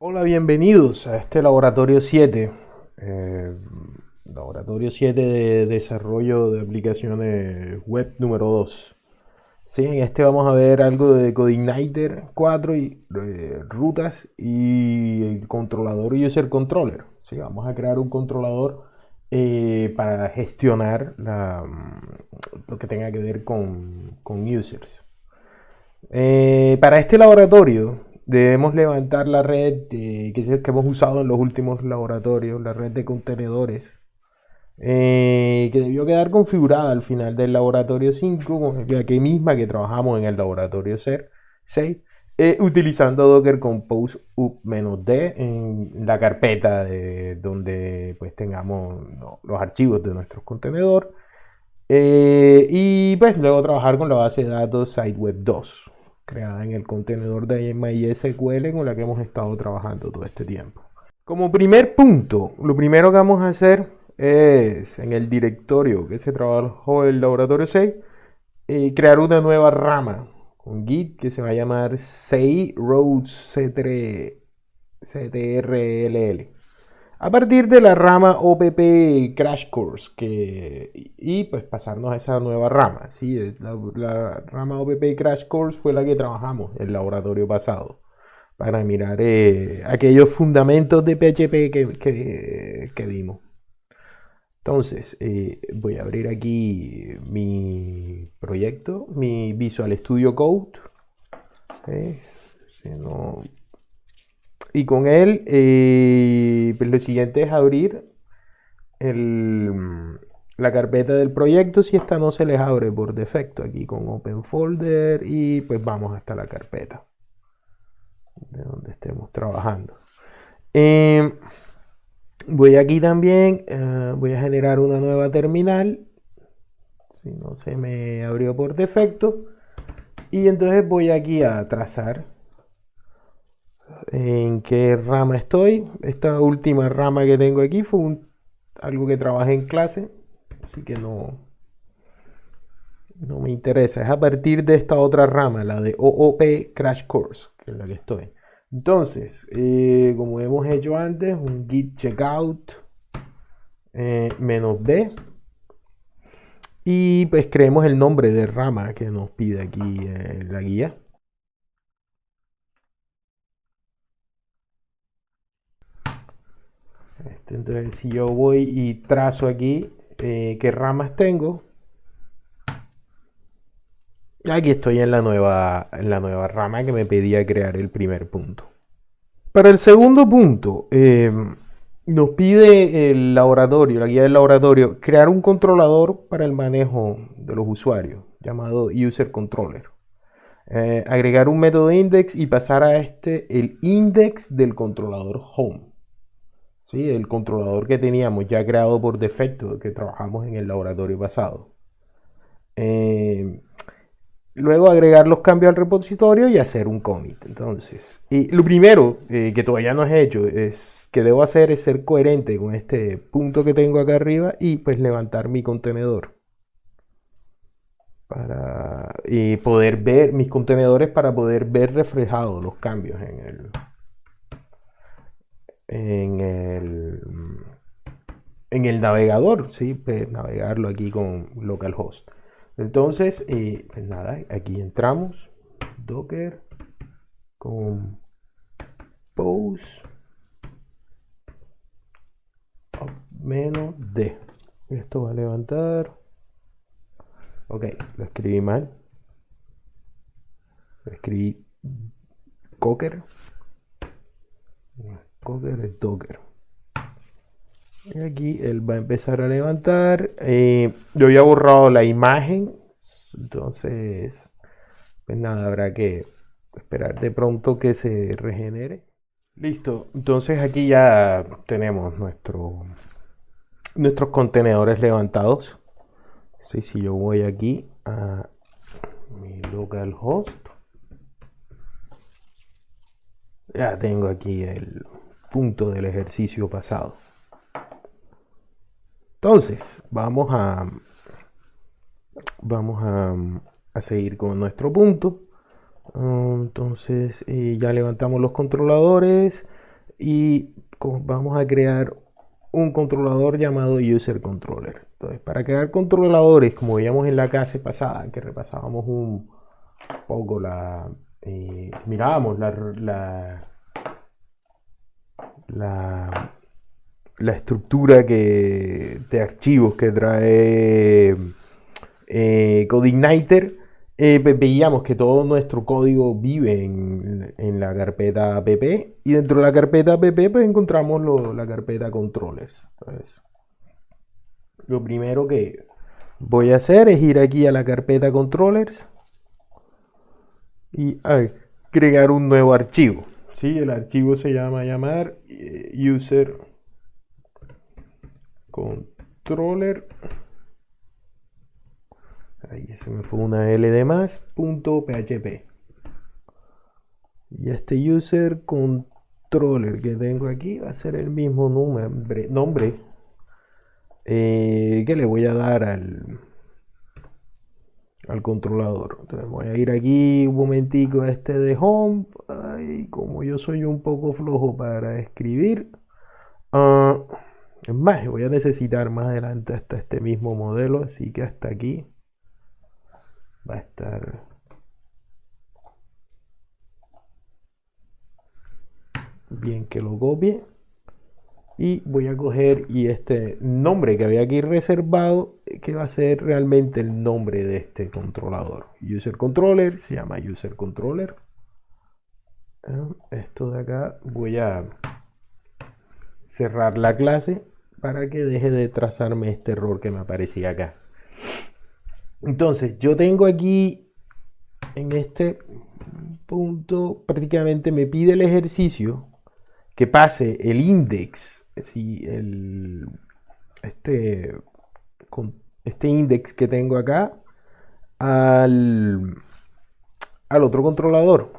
Hola, bienvenidos a este laboratorio 7. eh, Laboratorio 7 de desarrollo de aplicaciones web número 2. Sí, en este vamos a ver algo de CodeIgniter 4 y rutas y el controlador User Controller. Sí, vamos a crear un controlador para gestionar lo que tenga que ver con users. Para este laboratorio debemos levantar la red que hemos usado en los últimos laboratorios, la red de contenedores, que debió quedar configurada al final del laboratorio 5, con la que misma que trabajamos en el laboratorio 6, utilizando Docker Compose up-d en la carpeta donde pues tengamos los archivos de nuestro contenedor. Y pues luego trabajar con la base de datos SiteWeb 2, creada en el contenedor de MySQL con la que hemos estado trabajando todo este tiempo. Como primer punto, lo primero que vamos a hacer es en el directorio que se trabajó en el laboratorio 6, crear una nueva rama con Git que se va a llamar CI Roads CTRLL. A partir de la rama OPP Crash Course y pues pasarnos a esa nueva rama. ¿Sí? La rama OPP Crash Course fue la que trabajamos en el laboratorio pasado para mirar aquellos fundamentos de PHP que vimos. Entonces, voy a abrir aquí mi proyecto, mi Visual Studio Code. Si no, y con él, pues lo siguiente es abrir la carpeta del proyecto. Si esta no se les abre por defecto, aquí con Open Folder, y pues vamos hasta la carpeta de donde estemos trabajando. Voy aquí también, voy a generar una nueva terminal, si no se me abrió por defecto, y entonces voy aquí a trazar en qué rama estoy. Esta última rama que tengo aquí fue algo que trabajé en clase, así que no me interesa. Es a partir de esta otra rama, la de OOP Crash Course, que es la que estoy. Entonces, como hemos hecho antes, un git checkout -b, y pues creemos el nombre de rama que nos pide aquí la guía. Entonces, si yo voy y trazo aquí qué ramas tengo, aquí estoy en la nueva rama que me pedía crear el primer punto. Para el segundo punto, nos pide el laboratorio, la guía del laboratorio, crear un controlador para el manejo de los usuarios, llamado User Controller. Agregar un método index y pasar a este el index del controlador home. ¿Sí? El controlador que teníamos ya creado por defecto, que trabajamos en el laboratorio pasado. Luego agregar los cambios al repositorio y hacer un commit. Entonces, y lo primero que todavía no he hecho que debo hacer es ser coherente con este punto que tengo acá arriba y pues levantar mi contenedor para poder ver mis contenedores, para poder ver reflejados los cambios en el en el navegador, ¿sí? Pues navegarlo aquí con localhost. Entonces, pues nada, aquí entramos, docker con post -d. Esto va a levantar. Ok, lo escribí mal. Lo escribí cocker. Cocker es docker. Y aquí él va a empezar a levantar. Yo había borrado la imagen. Entonces, pues nada, habrá que esperar de pronto que se regenere. Listo. Entonces aquí ya tenemos nuestros contenedores levantados. Sí, si yo voy aquí a mi localhost, ya tengo aquí el punto del ejercicio pasado. Entonces, vamos a seguir con nuestro punto. Entonces, ya levantamos los controladores. y vamos a crear un controlador llamado user controller. Entonces, para crear controladores, como veíamos en la clase pasada, que repasábamos un poco mirábamos la, la estructura de archivos que trae CodeIgniter, veíamos que todo nuestro código vive en la carpeta app, y dentro de la carpeta app pues encontramos la carpeta controllers. Entonces, lo primero que voy a hacer es ir aquí a la carpeta controllers y agregar un nuevo archivo. ¿Sí? El archivo se llamar user controller. Ahí se me fue una L de más, .php. Y este user controller que tengo aquí va a ser el mismo nombre que le voy a dar al controlador. Entonces voy a ir aquí un momentico a este de home. Ay, como yo soy un poco flojo para escribir. Es más, voy a necesitar más adelante hasta este mismo modelo, así que hasta aquí va a estar bien que lo copie. Y voy a coger y este nombre que había aquí reservado, que va a ser realmente el nombre de este controlador. User controller, se llama user controller. Esto de acá voy a cerrar la clase para que deje de trazarme este error que me aparecía acá. Entonces yo tengo aquí en este punto, prácticamente me pide el ejercicio que pase el index, si este index que tengo acá al otro controlador.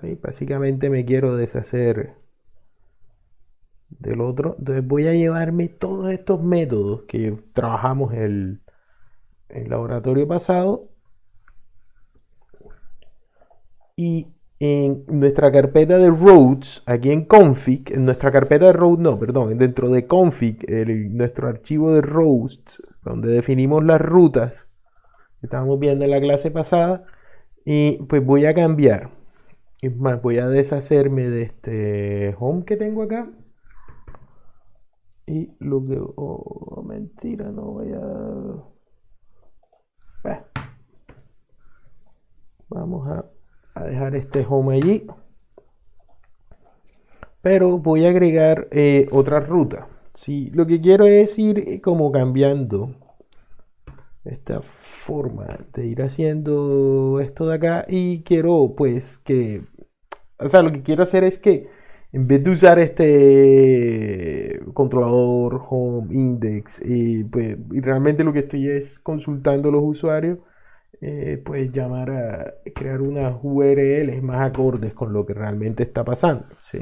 ¿Sí? Básicamente me quiero deshacer del otro. Entonces voy a llevarme todos estos métodos que trabajamos el laboratorio pasado, y en nuestra carpeta de routes, aquí en config, en nuestra carpeta de route, no, perdón, dentro de config, nuestro archivo de routes, donde definimos las rutas que estábamos viendo en la clase pasada, y pues voy a cambiar. Es más, voy a deshacerme de este home que tengo acá. Y lo que... Oh, mentira, no voy a... Vamos a dejar este home allí. Pero voy a agregar otra ruta. Sí, lo que quiero es ir como cambiando esta forma de ir haciendo esto de acá. Y quiero pues que... O sea, lo que quiero hacer es que en vez de usar este controlador home index, pues, y realmente lo que estoy es consultando a los usuarios, pues llamar a crear unas URLs más acordes con lo que realmente está pasando, ¿sí?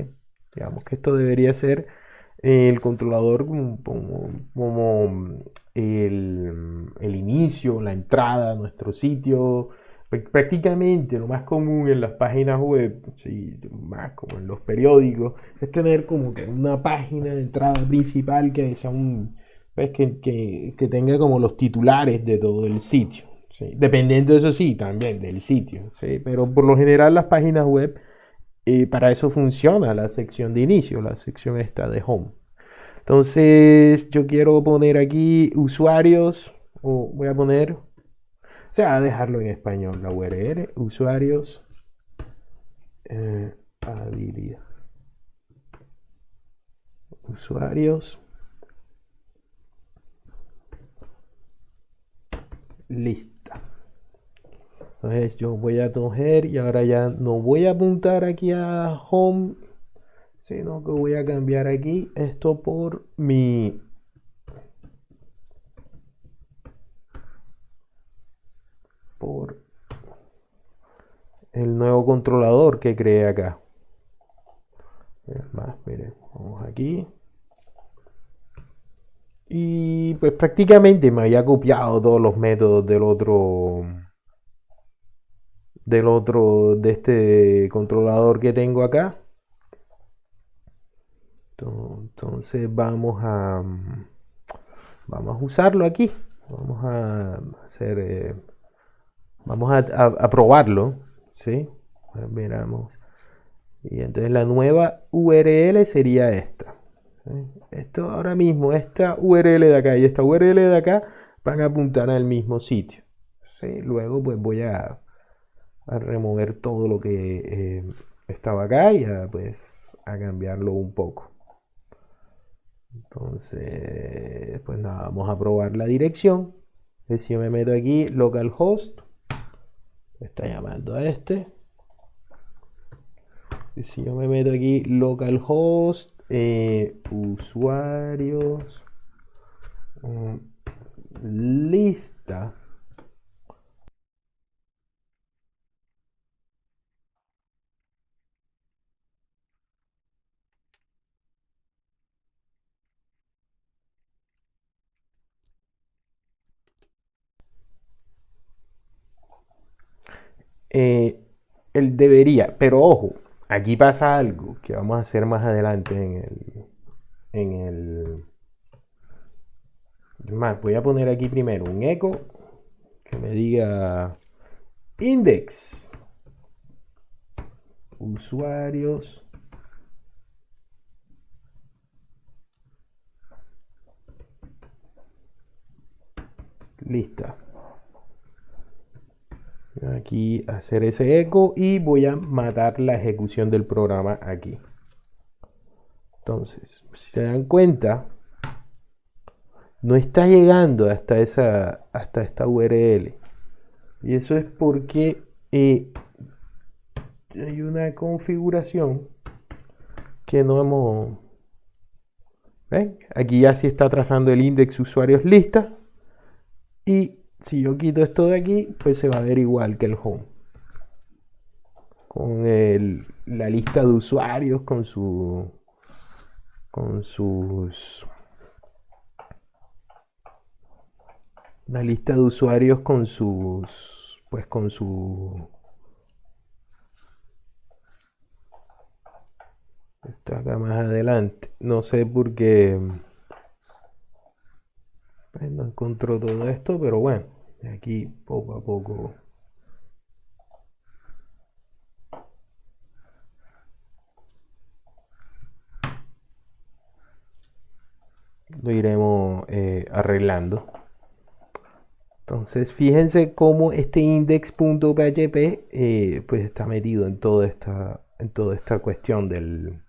Digamos que esto debería ser el controlador como el inicio, la entrada a nuestro sitio. Prácticamente lo más común en las páginas web, sí, más como en los periódicos, es tener como que una página de entrada principal que sea pues, que tenga como los titulares de todo el sitio. ¿Sí? Dependiendo, eso sí, también del sitio. ¿Sí? Pero por lo general las páginas web, para eso funciona la sección de inicio, la sección esta de home. Entonces yo quiero poner aquí usuarios, o voy a poner, o sea, dejarlo en español, la URL, usuarios, habilidad, usuarios, lista. Entonces yo voy a coger y ahora ya no voy a apuntar aquí a home, sino que voy a cambiar aquí esto por el nuevo controlador que creé acá. Es más, miren, vamos aquí. Y pues prácticamente me había copiado todos los métodos de este controlador que tengo acá. Entonces vamos a usarlo aquí. Vamos a hacer, vamos a probarlo, ¿sí? Miramos. Y entonces la nueva URL sería esta. ¿Sí? Esto ahora mismo, esta URL de acá y esta URL de acá van a apuntar al mismo sitio. ¿Sí? Luego pues voy a remover todo lo que estaba acá y pues a cambiarlo un poco. Entonces, pues nada, vamos a probar la dirección. Si yo me meto aquí, localhost, está llamando a este. Si yo me meto aquí, localhost, usuarios, lista. eh, él debería, pero ojo, aquí pasa algo que vamos a hacer más adelante en el, más, voy a poner aquí primero un eco que me diga index, usuarios, lista. Aquí hacer ese eco y voy a matar la ejecución del programa aquí. Entonces, si se dan cuenta, no está llegando hasta esta URL. Y eso es porque hay una configuración que no hemos... ¿Ven? Aquí ya sí está trazando el index usuarios lista. Y si yo quito esto de aquí, pues se va a ver igual que el home. Con la lista de usuarios, con sus... La lista de usuarios con sus... Pues con su... Esto acá más adelante. No sé por qué... Pues no encontró todo esto, pero bueno. Aquí poco a poco... Lo iremos arreglando. Entonces, fíjense cómo este index.php pues está metido en en toda esta cuestión del,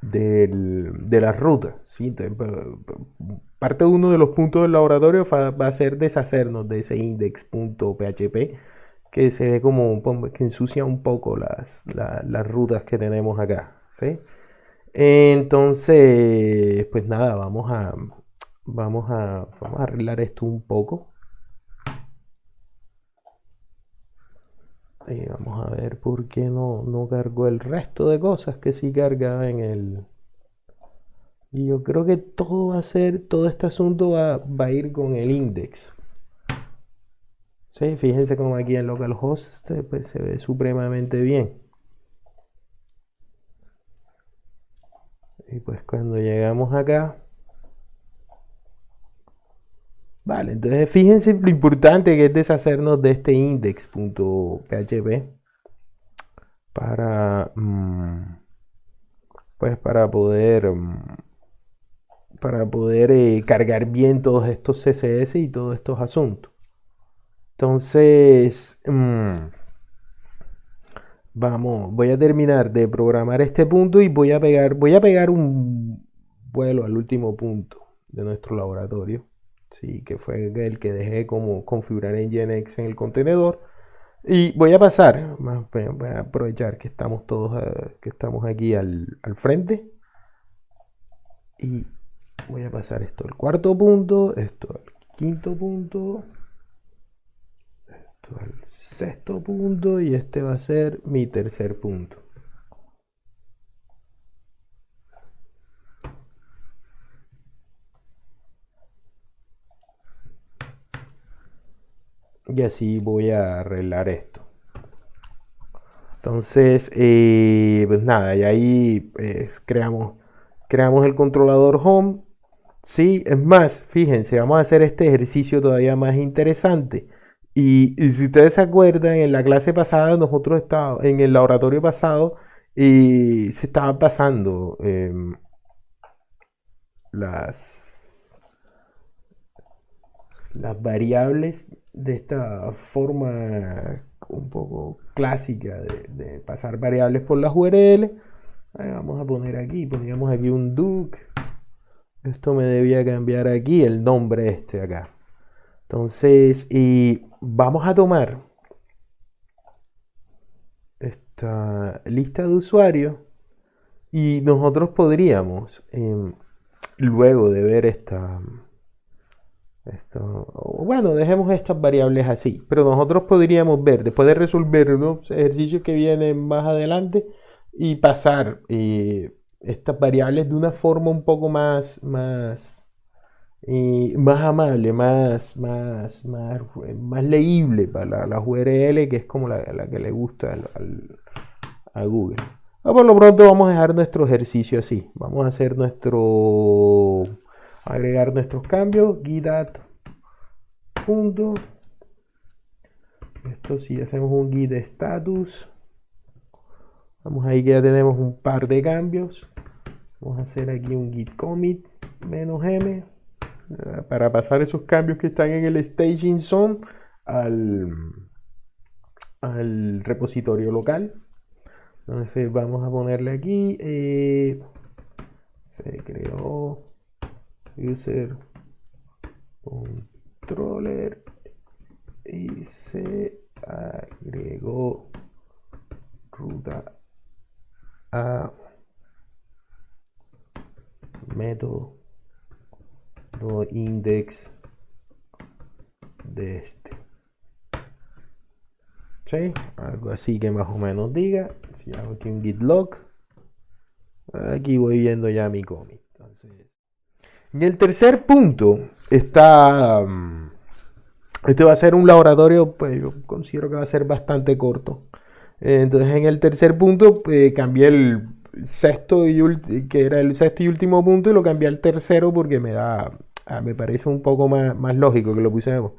de las rutas. ¿Sí? Entonces, parte uno de los puntos del laboratorio va a ser deshacernos de ese index.php que se ve como que ensucia un poco las rutas que tenemos acá. ¿Sí? Entonces, pues nada, vamos a arreglar esto un poco. Y vamos a ver por qué no cargó el resto de cosas que sí cargaba en el... Y yo creo que todo este asunto va a ir con el index. Sí, fíjense como aquí en localhost pues, se ve supremamente bien. Y pues cuando llegamos acá... Vale, entonces fíjense lo importante que es deshacernos de este index.php para, pues para poder cargar bien todos estos CSS y todos estos asuntos. Entonces, voy a terminar de programar este punto y voy a pegar un vuelo al último punto de nuestro laboratorio, sí, que fue el que dejé como configurar en Nginx en el contenedor. Y voy a pasar, voy a aprovechar que estamos todos, que estamos aquí al frente. Y voy a pasar esto al cuarto punto, esto al quinto punto, esto al sexto punto y este va a ser mi tercer punto. Y así voy a arreglar esto. Entonces, pues nada, y ahí pues, creamos el controlador home. Sí, es más, fíjense, vamos a hacer este ejercicio todavía más interesante. Y si ustedes se acuerdan, en la clase pasada, nosotros estábamos, en el laboratorio pasado, se estaban pasando las, las variables de esta forma un poco clásica de pasar variables por las URL. Ahí vamos a poner aquí, poníamos aquí un duc. Esto me debía cambiar aquí el nombre este acá. Entonces, y vamos a tomar esta lista de usuarios y nosotros podríamos, luego de ver bueno, dejemos estas variables así, pero nosotros podríamos ver, después de resolver unos ejercicios que vienen más adelante, y pasar estas variables de una forma un poco más amable, más leíble para las URL, que es como la que le gusta a Google. Por lo pronto vamos a dejar nuestro ejercicio así. Vamos a hacer agregar nuestros cambios. Git add punto. Esto sí, hacemos un git status. Vamos ahí que ya tenemos un par de cambios. Vamos a hacer aquí un git commit -m para pasar esos cambios que están en el staging zone al repositorio local. Entonces vamos a ponerle aquí se creó user controller y se agregó ruta a método index de este. ¿Sí? Algo así que más o menos diga. Si hago aquí un git log, aquí voy viendo ya mi commit. Entonces, en el tercer punto está este va a ser un laboratorio, pues yo considero que va a ser bastante corto. Entonces en el tercer punto cambié el sexto que era el sexto y último punto, y lo cambié al tercero porque me parece un poco más lógico que lo pusiéramos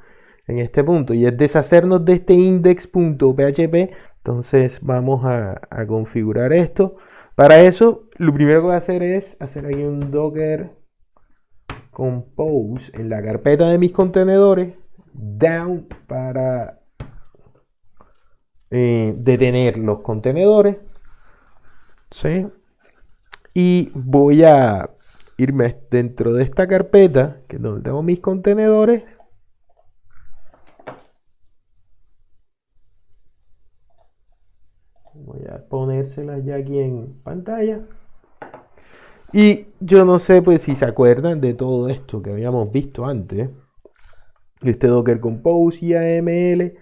en este punto, y es deshacernos de este index.php. Entonces vamos a configurar esto. Para eso, lo primero que voy a hacer es hacer aquí un docker compose en la carpeta de mis contenedores down para detener los contenedores. ¿Sí? Y voy a irme dentro de esta carpeta, que es donde tengo mis contenedores. Voy a ponérselas ya aquí en pantalla. Y yo no sé pues si se acuerdan de todo esto que habíamos visto antes. Este Docker Compose y AML.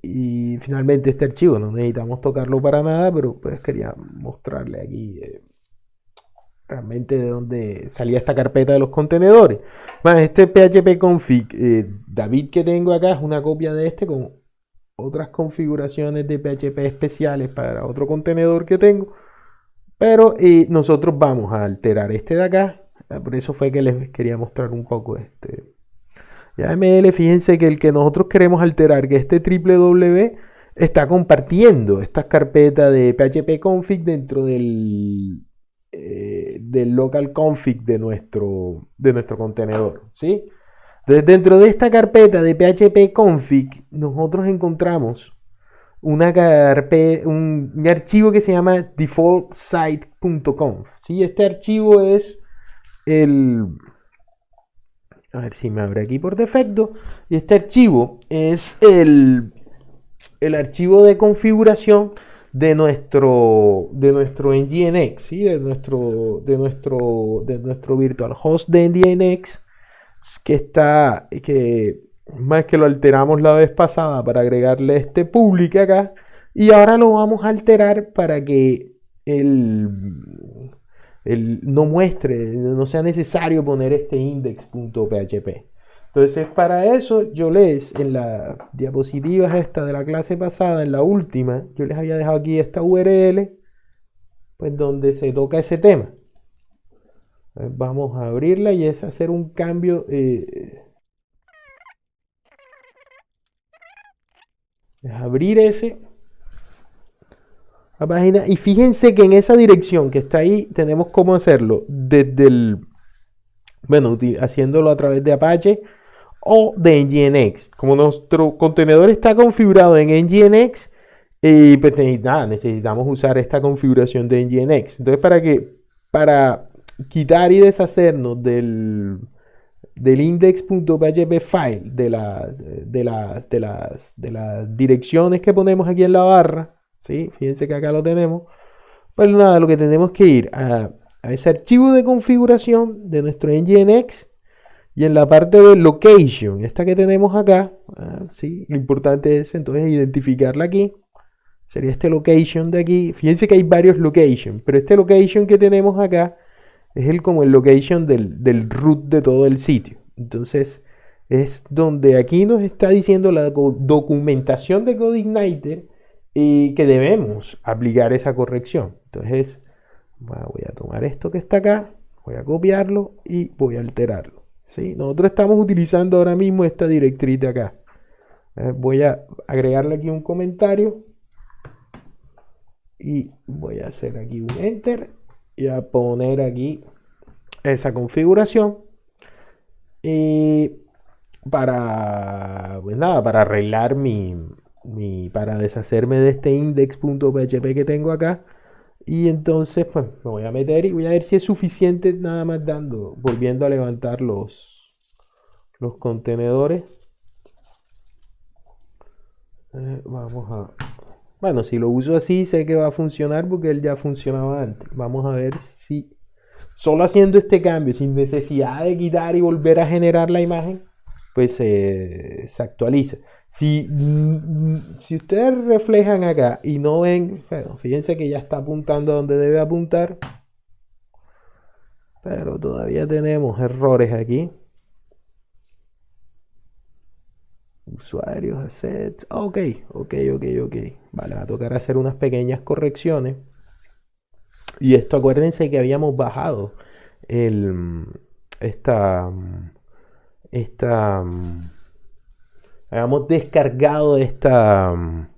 Y finalmente este archivo no necesitamos tocarlo para nada, pero pues quería mostrarle aquí realmente de dónde salía esta carpeta de los contenedores. Más este PHP config David que tengo acá es una copia de este con otras configuraciones de PHP especiales para otro contenedor que tengo. Pero nosotros vamos a alterar este de acá. Por eso fue que les quería mostrar un poco este. YAML, fíjense que el que nosotros queremos alterar, que este www, está compartiendo estas carpetas de PHP config dentro del local config de nuestro contenedor, ¿sí? Entonces, dentro de esta carpeta de PHP config, nosotros encontramos un archivo que se llama defaultsite.conf, ¿sí? Este archivo es a ver si me abre aquí por defecto. Y este archivo es el archivo de configuración de nuestro Nginx, ¿sí? de nuestro virtual host de Nginx, que más que lo alteramos la vez pasada para agregarle este public acá, y ahora lo vamos a alterar para que no sea necesario poner este index.php. Entonces, para eso, yo en las diapositivas esta de la clase pasada, en la última, yo les había dejado aquí esta URL, pues donde se toca ese tema. Entonces, vamos a abrirla y es hacer un cambio. Es abrir la página y fíjense que en esa dirección que está ahí tenemos cómo hacerlo desde bueno, haciéndolo a través de Apache o de Nginx. Como nuestro contenedor está configurado en Nginx, pues necesitamos usar esta configuración de Nginx. Entonces, para quitar y deshacernos del index.php file de las direcciones que ponemos aquí en la barra, ¿sí? Fíjense que acá lo tenemos. Pues nada, lo que tenemos que ir a ese archivo de configuración de nuestro Nginx y en la parte de location, esta que tenemos acá, ¿sí? Lo importante es entonces identificarla aquí. Sería este location de aquí. Fíjense que hay varios locations, pero este location que tenemos acá es como el location del root de todo el sitio. Entonces es donde aquí nos está diciendo la documentación de CodeIgniter y que debemos aplicar esa corrección. Entonces voy a tomar esto que está acá, voy a copiarlo y voy a alterarlo. ¿Sí? Nosotros estamos utilizando ahora mismo esta directriz de acá. Voy a agregarle aquí un comentario y voy a hacer aquí un enter y a poner aquí esa configuración para, pues nada, para arreglar para deshacerme de este index.php que tengo acá. Y entonces pues me voy a meter y voy a ver si es suficiente nada más volviendo a levantar los contenedores. Bueno, si lo uso así sé que va a funcionar porque él ya funcionaba antes. Vamos a ver si solo haciendo este cambio, sin necesidad de quitar y volver a generar la imagen, pues se actualiza. Si ustedes reflejan acá y no ven, bueno, fíjense que ya está apuntando a donde debe apuntar, pero todavía tenemos errores aquí. Usuarios, assets, ok. Vale, va a tocar hacer unas pequeñas correcciones. Y esto, acuérdense que habíamos bajado habíamos descargado esta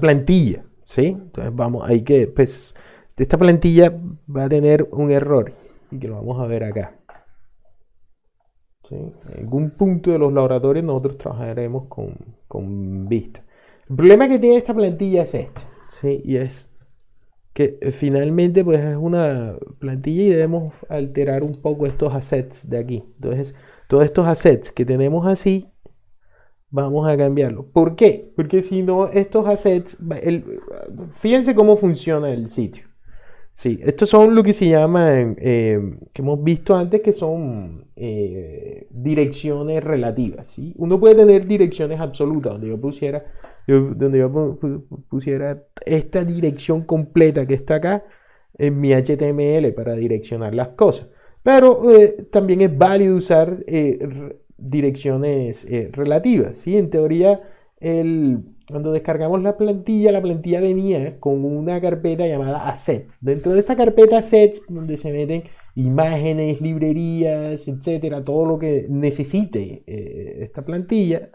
plantilla, ¿sí? Entonces pues, esta plantilla va a tener un error y que lo vamos a ver acá. ¿Sí? En algún punto de los laboratorios nosotros trabajaremos con Vista. El problema que tiene esta plantilla es este, ¿sí? Y es que finalmente pues es una plantilla y debemos alterar un poco estos assets de aquí. Entonces, todos estos assets que tenemos así, vamos a cambiarlo. ¿Por qué? Porque si no, estos assets, fíjense cómo funciona el sitio. Sí, estos son lo que se llaman, que hemos visto antes, que son direcciones relativas, ¿sí? Uno puede tener direcciones absolutas, donde yo pusiera esta dirección completa que está acá en mi HTML para direccionar las cosas. Pero también es válido usar direcciones relativas, ¿sí? En teoría, cuando descargamos la plantilla venía con una carpeta llamada assets. Dentro de esta carpeta assets, donde se meten imágenes, librerías, etcétera, todo lo que necesite esta plantilla.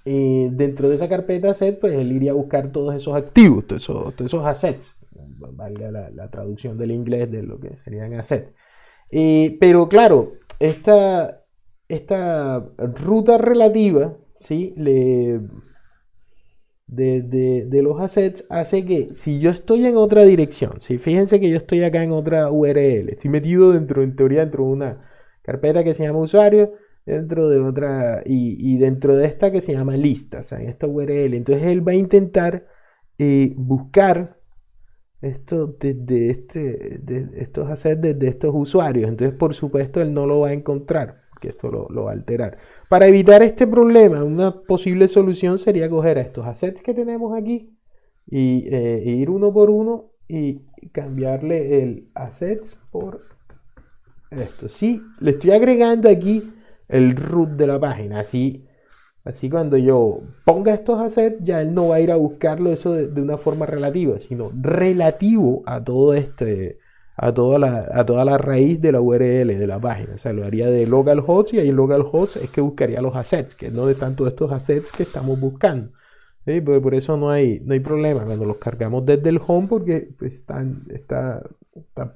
Dentro de esa carpeta assets, pues él iría a buscar todos esos activos, todos esos assets. Valga la traducción del inglés de lo que serían assets. Pero claro, esta ruta relativa, ¿sí? de los assets hace que si yo estoy en otra dirección, ¿sí? Fíjense que yo estoy acá en otra URL, estoy metido en teoría dentro de una carpeta que se llama usuario, dentro de otra y dentro de esta que se llama lista, o sea, en esta URL. Entonces él va a intentar buscar esto de estos assets desde estos usuarios. Entonces, por supuesto, él no lo va a encontrar, que esto lo va a alterar. Para evitar este problema, una posible solución sería coger a estos assets que tenemos aquí y ir uno por uno y cambiarle el assets por esto. Sí, le estoy agregando aquí el root de la página. Así cuando yo ponga estos assets, ya él no va a ir a buscarlo eso de una forma relativa, sino relativo a todo a toda la raíz de la URL de la página. O sea, lo haría de localhost y ahí localhost es que buscaría los assets, que no de tanto estos assets que estamos buscando. ¿Sí? Por eso no hay problema cuando los cargamos desde el home, porque pues, está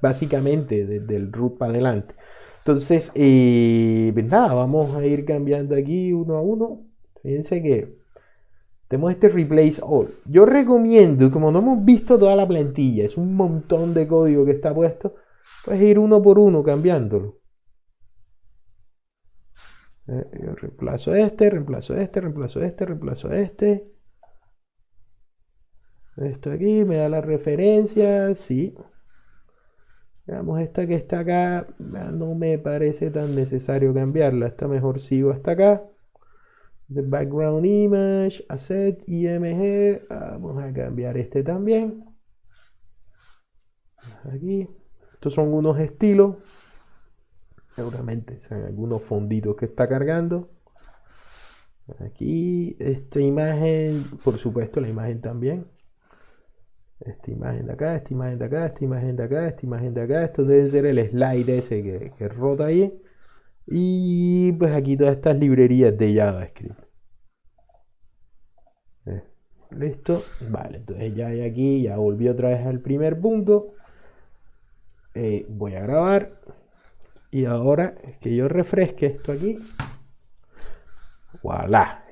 básicamente desde el root para adelante. Entonces, pues nada, vamos a ir cambiando aquí uno a uno. Fíjense que tenemos este replace all. Yo recomiendo, como no hemos visto toda la plantilla, es un montón de código que está puesto, pues ir uno por uno cambiándolo. Yo reemplazo este, reemplazo este, reemplazo este, reemplazo este. Esto aquí me da la referencia, sí. Veamos esta que está acá, no me parece tan necesario cambiarla. Está mejor sigo hasta acá. The background image, asset, img. Vamos a cambiar este también. Aquí. Estos son unos estilos. Seguramente son algunos fonditos que está cargando. Aquí, esta imagen, por supuesto, la imagen también. Esta imagen de acá, esta imagen de acá, esta imagen de acá, esta imagen de acá. Esto debe ser el slide ese que rota ahí. Y pues aquí todas estas librerías de JavaScript. Listo. Vale, entonces ya hay aquí, ya volví otra vez al primer punto. Voy a grabar. Y ahora que yo refresque esto aquí. Voilà,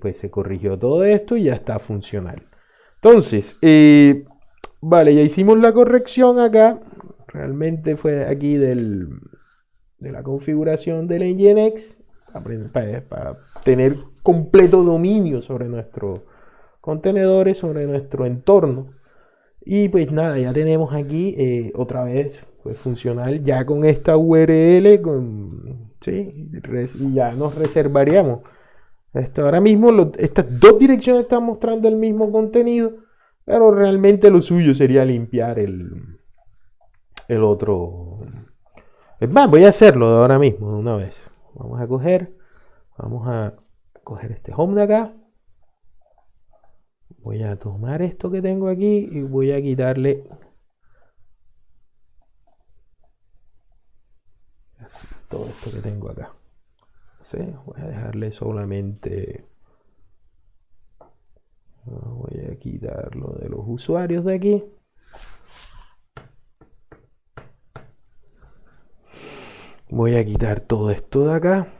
pues se corrigió todo esto y ya está funcional. Entonces, vale, ya hicimos la corrección acá. Realmente fue aquí de la configuración del Nginx para tener completo dominio sobre nuestros contenedores, sobre nuestro entorno. Y pues nada, ya tenemos aquí otra vez pues, funcional ya con esta URL, ¿sí? Y ya nos reservaríamos. Ahora mismo estas dos direcciones están mostrando el mismo contenido, pero realmente lo suyo sería limpiar el otro. Es más, voy a hacerlo ahora mismo, de una vez. Vamos a coger este home de acá. Voy a tomar esto que tengo aquí y voy a quitarle todo esto que tengo acá. ¿Sí? Voy a dejarle solamente. Voy a quitarlo de los usuarios de aquí. Voy a quitar todo esto de acá.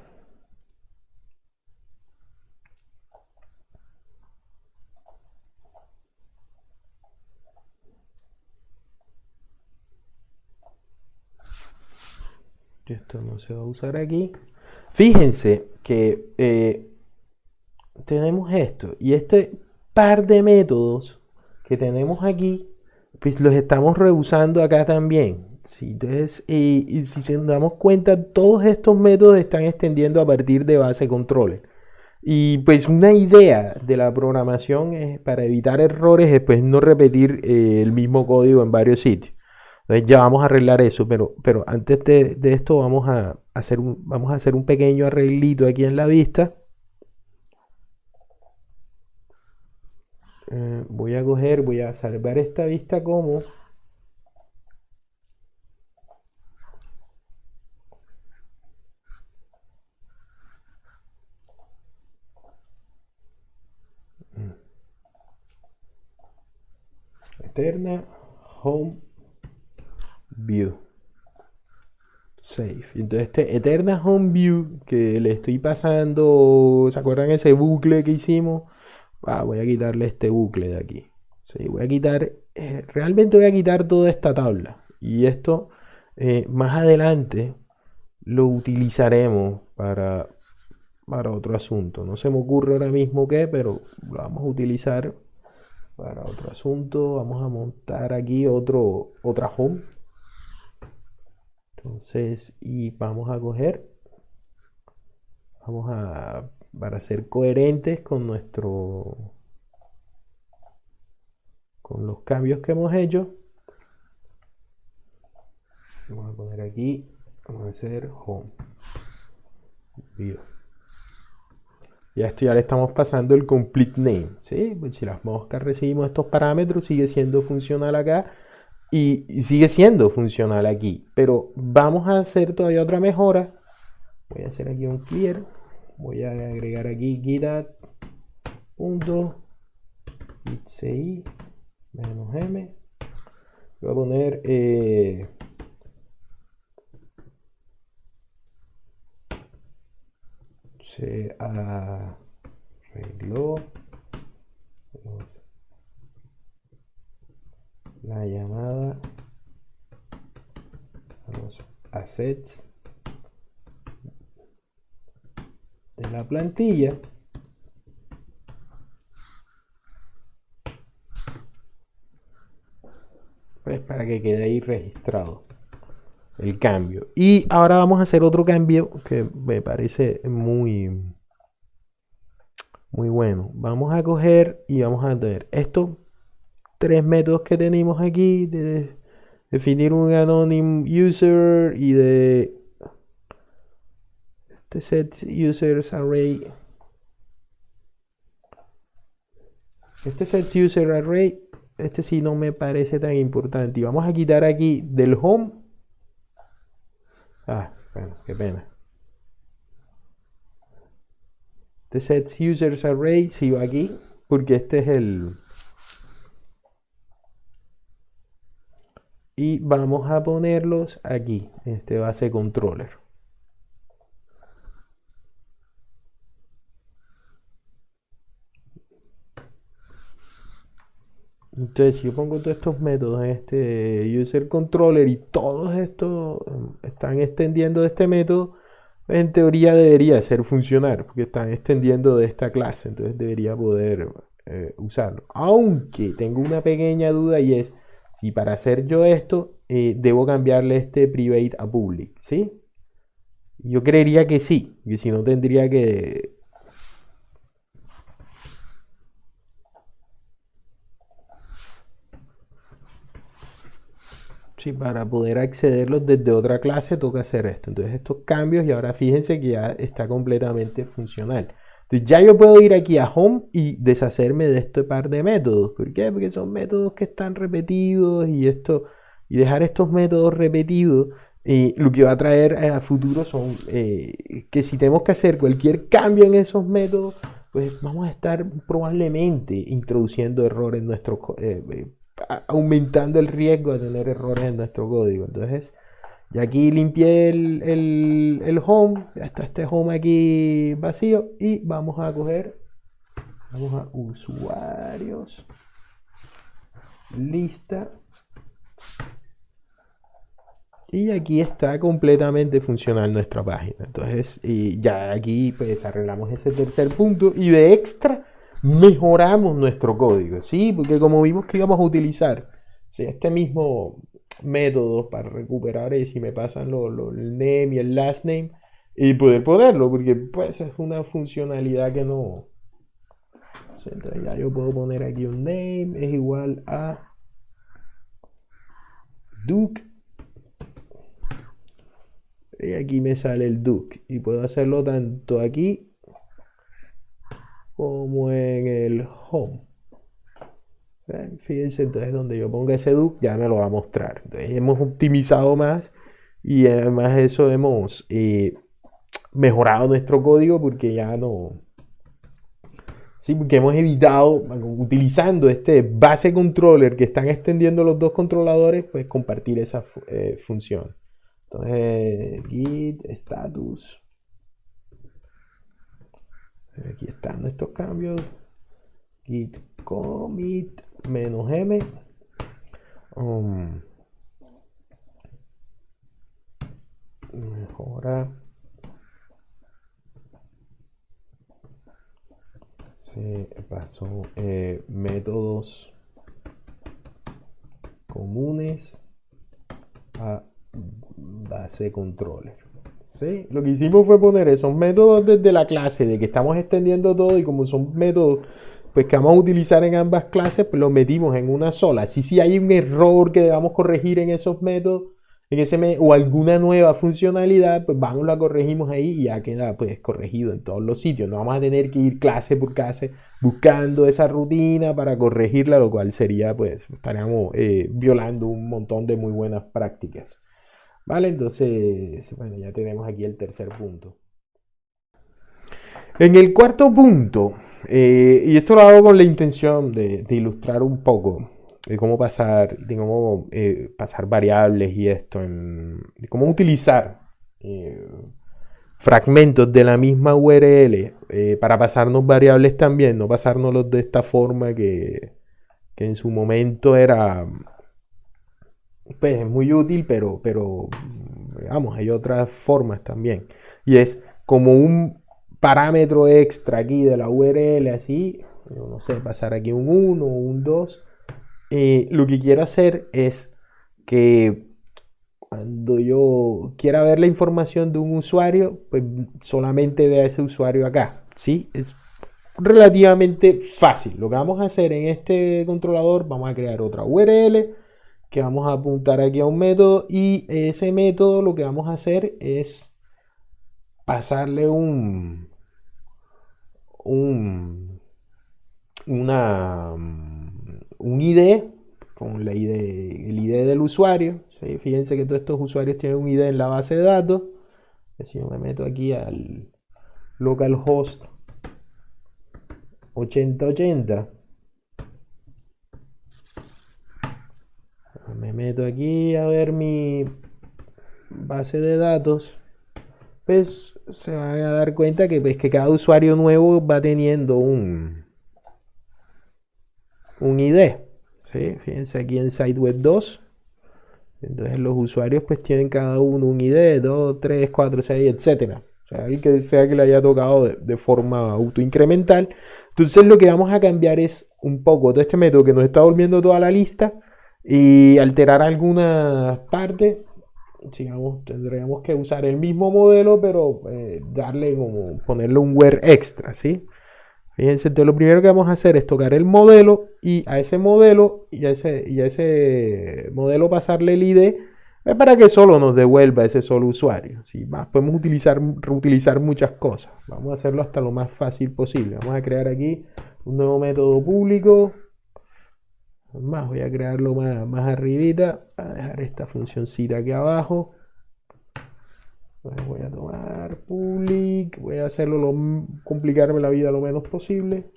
Esto no se va a usar aquí. Fíjense que tenemos esto y este par de métodos que tenemos aquí, pues los estamos reusando acá también. ¿Sí? Entonces, y si nos damos cuenta, todos estos métodos están extendiendo a partir de base controles. Y pues una idea de la programación es, para evitar errores es pues no repetir el mismo código en varios sitios. Entonces ya vamos a arreglar eso, pero antes de esto vamos a hacer un pequeño arreglito aquí en la vista. Voy a salvar esta vista como Eterna Home View. Save. Entonces este Eterna Home View que le estoy pasando, ¿se acuerdan ese bucle que hicimos? Voy a quitarle este bucle de aquí. Sí, voy a quitar, realmente voy a quitar toda esta tabla. Y esto más adelante lo utilizaremos para otro asunto. No se me ocurre ahora mismo qué, pero lo vamos a utilizar para otro asunto. Vamos a montar aquí otra home. Entonces, y vamos a coger, para ser coherentes con con los cambios que hemos hecho. Vamos a poner aquí, vamos a hacer home. View. Y a esto ya le estamos pasando el complete name, ¿sí? Pues si las moscas recibimos estos parámetros, sigue siendo funcional acá y sigue siendo funcional aquí. Pero vamos a hacer todavía otra mejora. Voy a hacer aquí un clear. Voy a agregar aquí gitadd.itci -m. Voy a poner se arregló la llamada a los assets de la plantilla. Pues para que quede ahí registrado el cambio. Y ahora vamos a hacer otro cambio que me parece muy bueno. Vamos a coger y vamos a tener estos tres métodos que tenemos aquí de definir un anonymous user y de este set users array. Este set user array, este sí no me parece tan importante. Y vamos a quitar aquí del home. Bueno, qué pena. Este set users array sí va aquí, porque este es el... Y vamos a ponerlos aquí, en este base controller. Entonces, si yo pongo todos estos métodos en este user controller y todos estos están extendiendo de este método, en teoría debería ser funcionar, porque están extendiendo de esta clase, entonces debería poder usarlo. Aunque tengo una pequeña duda y es si para hacer yo esto debo cambiarle este private a public, ¿sí? Yo creería que sí, y si no tendría que... Sí, para poder accederlos desde otra clase toca hacer esto. Entonces estos cambios y ahora fíjense que ya está completamente funcional. Entonces ya yo puedo ir aquí a Home y deshacerme de este par de métodos. ¿Por qué? Porque son métodos que están repetidos y dejar estos métodos repetidos lo que va a traer a futuro son que si tenemos que hacer cualquier cambio en esos métodos, pues vamos a estar probablemente introduciendo errores en nuestro aumentando el riesgo de tener errores en nuestro código. Entonces, ya aquí limpié el home, ya está este home aquí vacío y vamos a coger, vamos a usuarios, lista, y aquí está completamente funcional nuestra página. Entonces, y ya aquí pues arreglamos ese tercer punto y de extra mejoramos nuestro código, ¿sí? Porque como vimos que íbamos a utilizar, ¿sí?, este mismo método para recuperar si me pasan el name y el last name y poder ponerlo, porque pues es una funcionalidad que no... ¿Sí? Entonces ya yo puedo poner aquí un name es igual a Duke y aquí me sale el Duke y puedo hacerlo tanto aquí como en el home. Fíjense, entonces donde yo ponga ese Duke ya me lo va a mostrar. Entonces hemos optimizado más y además de eso hemos mejorado nuestro código porque ya no... Sí, porque hemos evitado, utilizando este base controller que están extendiendo los dos controladores, pues compartir esa función. Entonces, git status. Aquí están nuestros cambios. Git commit -m. Mejora. Se pasó métodos comunes a base controller. ¿Sí? Lo que hicimos fue poner esos métodos desde la clase de que estamos extendiendo todo y como son métodos pues que vamos a utilizar en ambas clases, pues los metimos en una sola. Si hay un error que debamos corregir en esos métodos, o alguna nueva funcionalidad, pues vamos, la corregimos ahí y ya queda pues corregido en todos los sitios. No vamos a tener que ir clase por clase buscando esa rutina para corregirla, lo cual sería pues estaríamos violando un montón de muy buenas prácticas. Vale, entonces, bueno, ya tenemos aquí el tercer punto. En el cuarto punto, y esto lo hago con la intención de ilustrar un poco de cómo pasar variables y esto, de cómo utilizar fragmentos de la misma URL para pasarnos variables también, no pasárnoslos de esta forma que en su momento era pues muy útil, pero digamos, hay otras formas también. Y es como un parámetro extra aquí de la URL, así, no sé, pasar aquí un 1 o un 2. Lo que quiero hacer es que cuando yo quiera ver la información de un usuario, pues solamente vea ese usuario acá. ¿Sí? Es relativamente fácil. Lo que vamos a hacer en este controlador, vamos a crear otra URL que vamos a apuntar aquí a un método, y ese método lo que vamos a hacer es pasarle un ID con el ID del usuario. ¿Sí? Fíjense que todos estos usuarios tienen un ID en la base de datos. Si yo me meto aquí al localhost 8080, me meto aquí a ver mi base de datos, pues se van a dar cuenta que, pues, que cada usuario nuevo va teniendo un ID. ¿Sí? Fíjense aquí en SiteWeb 2. Entonces los usuarios pues tienen cada uno un ID, 2, 3, 4, 6, etcétera. O sea, ahí que sea que le haya tocado de forma autoincremental. Entonces lo que vamos a cambiar es un poco todo este método que nos está volviendo toda la lista y alterar algunas partes. Digamos, tendríamos que usar el mismo modelo, pero ponerle un where extra, ¿sí? Fíjense, entonces lo primero que vamos a hacer es tocar el modelo, y a ese modelo modelo pasarle el ID para que solo nos devuelva ese solo usuario. ¿Sí? Más, podemos reutilizar muchas cosas. Vamos a hacerlo hasta lo más fácil posible. Vamos a crear aquí un nuevo método público. Más, voy a crearlo más arribita. Voy a dejar esta funcioncita aquí abajo. Voy a tomar public. Voy a hacerlo complicarme la vida lo menos posible.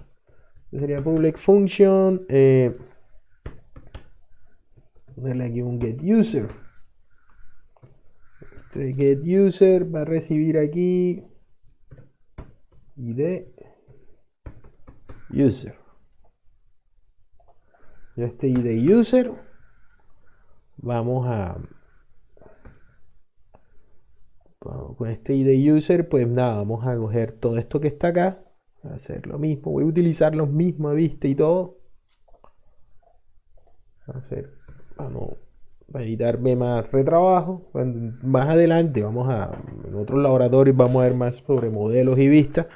Sería public function. Ponerle aquí un get user. Este get user va a recibir aquí ID user. Y este ID user con este ID user, pues nada, vamos a coger todo esto que está acá, a hacer lo mismo. Voy a utilizar los mismos vista y todo. Para evitarme más retrabajo. Más adelante en otros laboratorios vamos a ver más sobre modelos y vistas.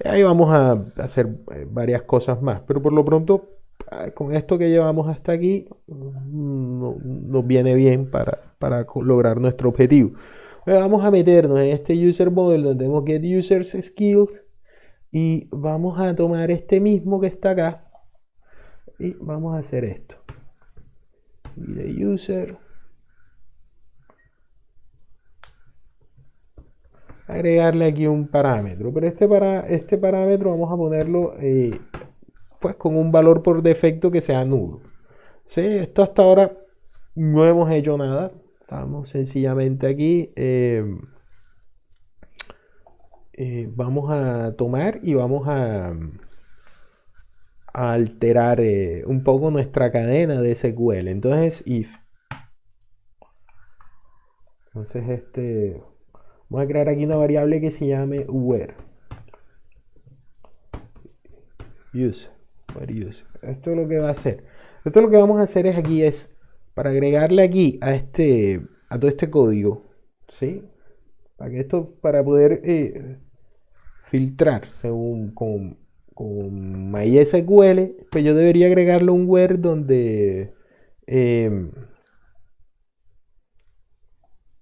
Ahí vamos a hacer varias cosas más. Pero por lo pronto, con esto que llevamos hasta aquí, nos viene bien para lograr nuestro objetivo. Vamos a meternos en este user model donde tenemos get users skills, y vamos a tomar este mismo que está acá y vamos a hacer esto. Y de user, agregarle aquí un parámetro, pero este parámetro vamos a ponerlo pues con un valor por defecto que sea nulo. ¿Sí? Esto hasta ahora no hemos hecho nada, estamos sencillamente aquí. Vamos a tomar y vamos a alterar un poco nuestra cadena de SQL. Entonces, vamos a crear aquí una variable que se llame where user. Esto es lo que va a hacer. Esto lo que vamos a hacer es para agregarle aquí a todo este código, ¿sí? Para poder filtrar según con MySQL, pues yo debería agregarle un where donde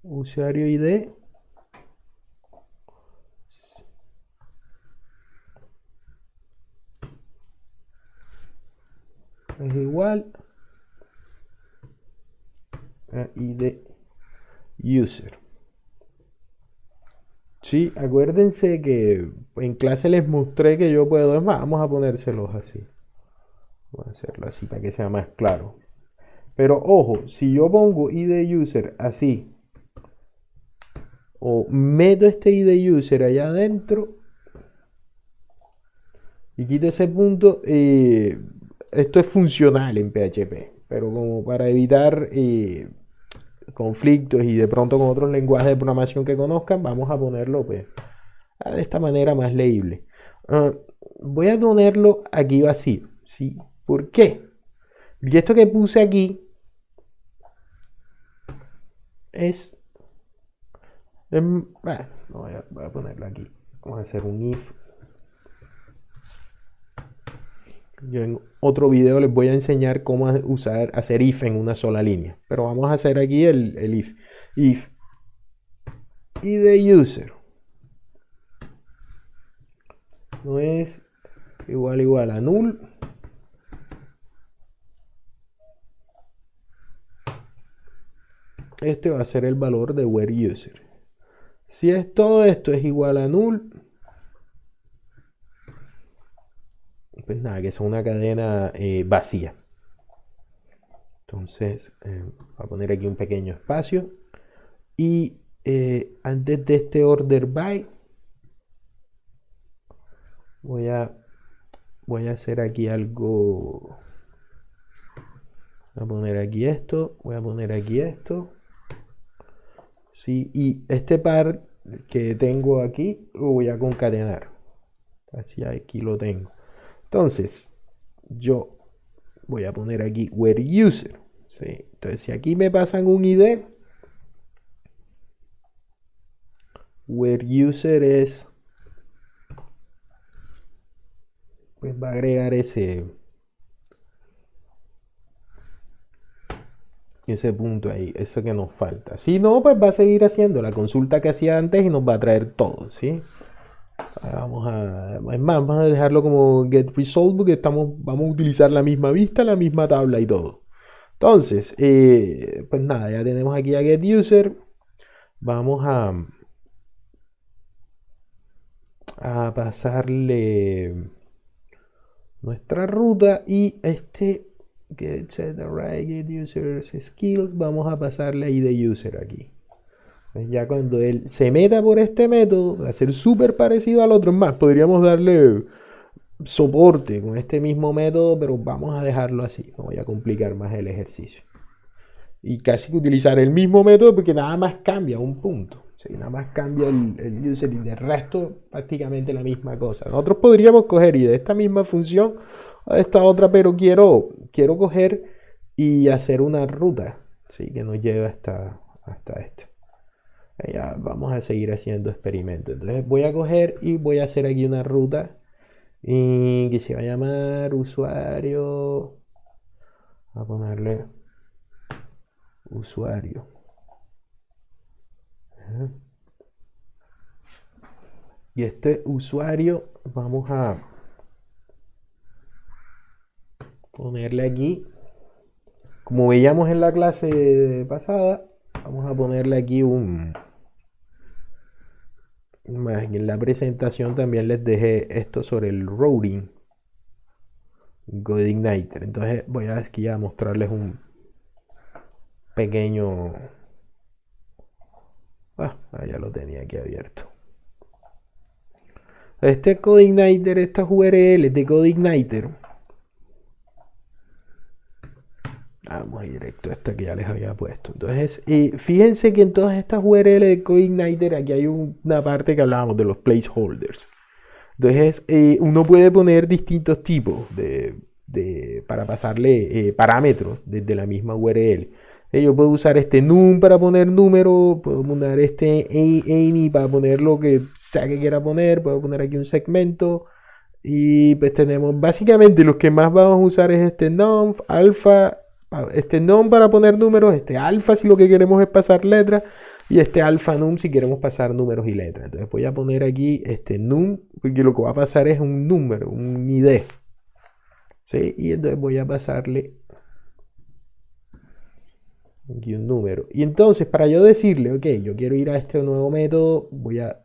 usuario ID es igual a ID user. Sí, acuérdense que en clase les mostré que yo puedo, es más, vamos a ponérselos así. Vamos a hacerlo así para que sea más claro. Pero ojo, si yo pongo ID user así, o meto este ID user allá adentro y quito ese punto, esto es funcional en PHP, pero como para evitar conflictos y de pronto con otros lenguajes de programación que conozcan, vamos a ponerlo pues, de esta manera más leíble. Voy a ponerlo aquí vacío, ¿sí? ¿Por qué? Y esto que puse aquí es... bueno, voy a ponerlo aquí. Vamos a hacer un if. Yo en otro video les voy a enseñar cómo hacer if en una sola línea. Pero vamos a hacer aquí el if. If id user no es igual a null. Este va a ser el valor de where user. Si es todo esto es igual a null, pues nada, que es una cadena vacía. Entonces, voy a poner aquí un pequeño espacio. Y antes de este order by, voy a hacer aquí algo. Voy a poner aquí esto, voy a poner aquí esto. Sí, y este par que tengo aquí lo voy a concatenar. Así aquí lo tengo. Entonces, yo voy a poner aquí where user. ¿Sí? Entonces, si aquí me pasan un ID, where user es, pues va a agregar ese punto ahí, eso que nos falta. Si no, pues va a seguir haciendo la consulta que hacía antes y nos va a traer todo, ¿sí? Es más, vamos a dejarlo como get result porque vamos a utilizar la misma vista, la misma tabla y todo. Entonces, pues nada, ya tenemos aquí a get user. Vamos a pasarle nuestra ruta y get set array get users skills, vamos a pasarle ahí de user aquí. Pues ya cuando él se meta por este método, va a ser súper parecido al otro. Es más, podríamos darle soporte con este mismo método, pero vamos a dejarlo así. No voy a complicar más el ejercicio. Y casi que utilizar el mismo método porque nada más cambia un punto. ¿Sí? Nada más cambia el user y de resto prácticamente la misma cosa. Nosotros podríamos coger y de esta misma función a esta otra, pero quiero coger y hacer una ruta, ¿sí? Que nos lleve hasta esto. Ya vamos a seguir haciendo experimentos. Entonces voy a coger y voy a hacer aquí una ruta y que se va a llamar usuario. A ponerle usuario. Y este usuario vamos a ponerle aquí, como veíamos en la clase pasada, vamos a ponerle aquí en la presentación también les dejé esto sobre el routing CodeIgniter. Entonces voy aquí a mostrarles un pequeño... ya lo tenía aquí abierto. Este CodeIgniter, estas URLs de CodeIgniter. Vamos directo a esto que ya les había puesto. Entonces, fíjense que en todas estas URLs de CodeIgniter aquí hay una parte que hablábamos de los placeholders. Entonces, uno puede poner distintos tipos para pasarle parámetros desde la misma URL. Yo puedo usar este num para poner número, puedo poner este any para poner lo que sea que quiera poner, puedo poner aquí un segmento, Y pues tenemos básicamente los que más vamos a usar es este num, alfa, este num para poner números, este alfa si lo que queremos es pasar letras y este alfa num si queremos pasar números y letras. Entonces voy a poner aquí este num porque lo que va a pasar es un número, un ID. ¿Sí? Y entonces voy a pasarle aquí un número. Y entonces para yo decirle, ok, yo quiero ir a este nuevo método, voy a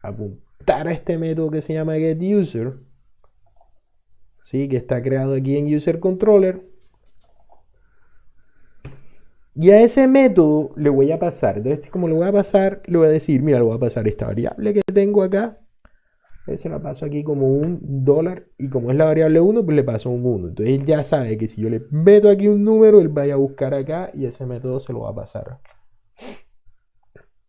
apuntar a este método que se llama getUser. ¿Sí? Que está creado aquí en user controller. Y a ese método le voy a pasar. Entonces, como le voy a pasar, le voy a decir, mira, le voy a pasar esta variable que tengo acá. Se la paso aquí como un dólar. Y como es la variable 1, pues le paso un 1. Entonces él ya sabe que si yo le meto aquí un número, él vaya a buscar acá y ese método se lo va a pasar.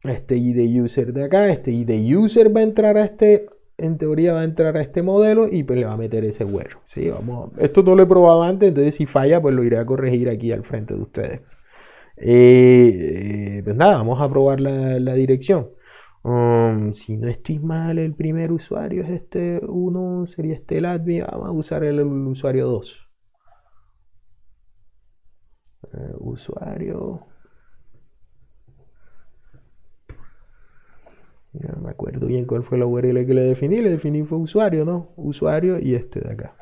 Este id user de acá, este id user va a entrar a este, en teoría va a entrar a este modelo y pues le va a meter ese where. ¿Sí? Esto no lo he probado antes, entonces si falla, pues lo iré a corregir aquí al frente de ustedes. Pues nada, vamos a probar la dirección. Si no estoy mal, el primer usuario es este 1, sería este el admin. Vamos a usar el usuario 2. Usuario. No me acuerdo bien cuál fue la URL que le definí. Le definí fue usuario, ¿no? Usuario y este de acá.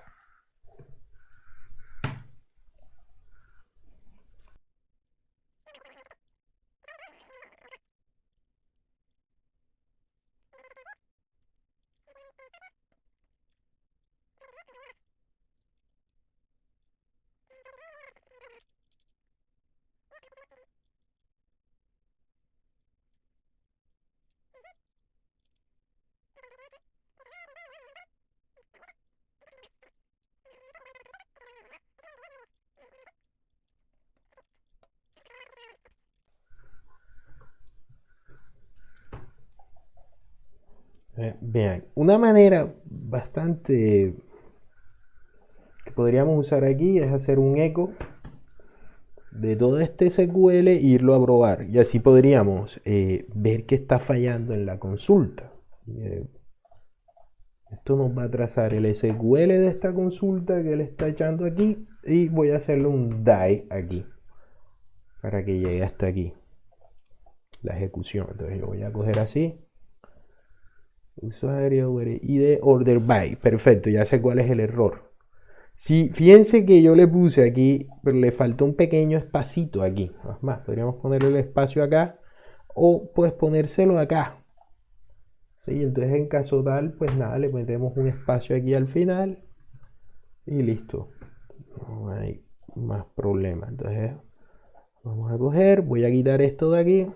Vean, una manera bastante que podríamos usar aquí es hacer un eco de todo este SQL e irlo a probar. Y así podríamos ver qué está fallando en la consulta. Esto nos va a trazar el SQL de esta consulta que le está echando aquí. Y voy a hacerle un die aquí. Para que llegue hasta aquí. La ejecución. Entonces yo voy a coger así. Usuario, ID, order by. Perfecto, ya sé cuál es el error. Sí, fíjense que yo le puse aquí, pero le faltó un pequeño espacito aquí. Es más, podríamos ponerle el espacio acá o pues ponérselo acá. ¿Sí? Entonces en caso tal, pues nada, le metemos un espacio aquí al final y listo. No hay más problema. Entonces vamos a coger, voy a quitar esto de aquí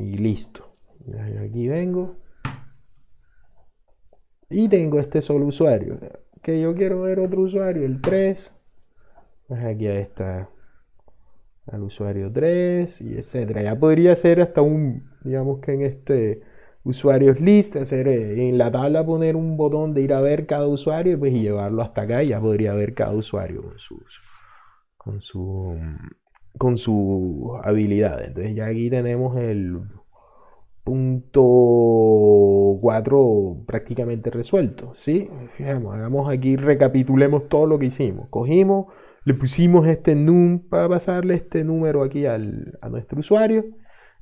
y listo. Aquí vengo y tengo este solo usuario. Que yo quiero ver otro usuario, el 3. Pues aquí está al usuario 3 y etcétera. Ya podría ser hasta un, digamos que en este usuarios list, hacer en la tabla poner un botón de ir a ver cada usuario y pues y llevarlo hasta acá y ya podría ver cada usuario con su con sus habilidades. Entonces ya aquí tenemos el punto 4 prácticamente resuelto, ¿sí? Fijemos, hagamos aquí, recapitulemos todo lo que hicimos. Cogimos, le pusimos este num para pasarle este número aquí a nuestro usuario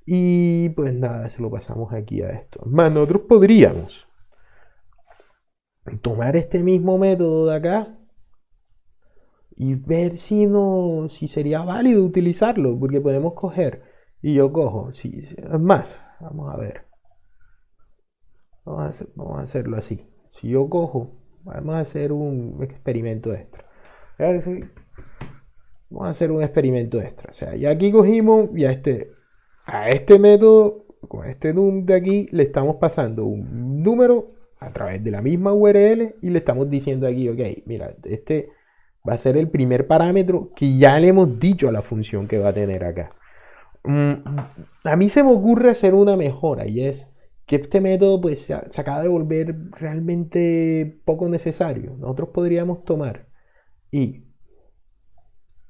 y pues nada, se lo pasamos aquí a esto. Más, nosotros podríamos tomar este mismo método de acá y ver si sería válido utilizarlo, porque podemos coger y yo cojo, es más, vamos a ver. Vamos a hacerlo así. Si yo cojo, vamos a hacer un experimento extra. Vamos a hacer un experimento extra. O sea, ya aquí cogimos y a este método, con este num de aquí, le estamos pasando un número a través de la misma URL y le estamos diciendo aquí, ok, mira, este va a ser el primer parámetro que ya le hemos dicho a la función que va a tener acá. A mí se me ocurre hacer una mejora y es que este método pues se acaba de volver realmente poco necesario. Nosotros podríamos tomar y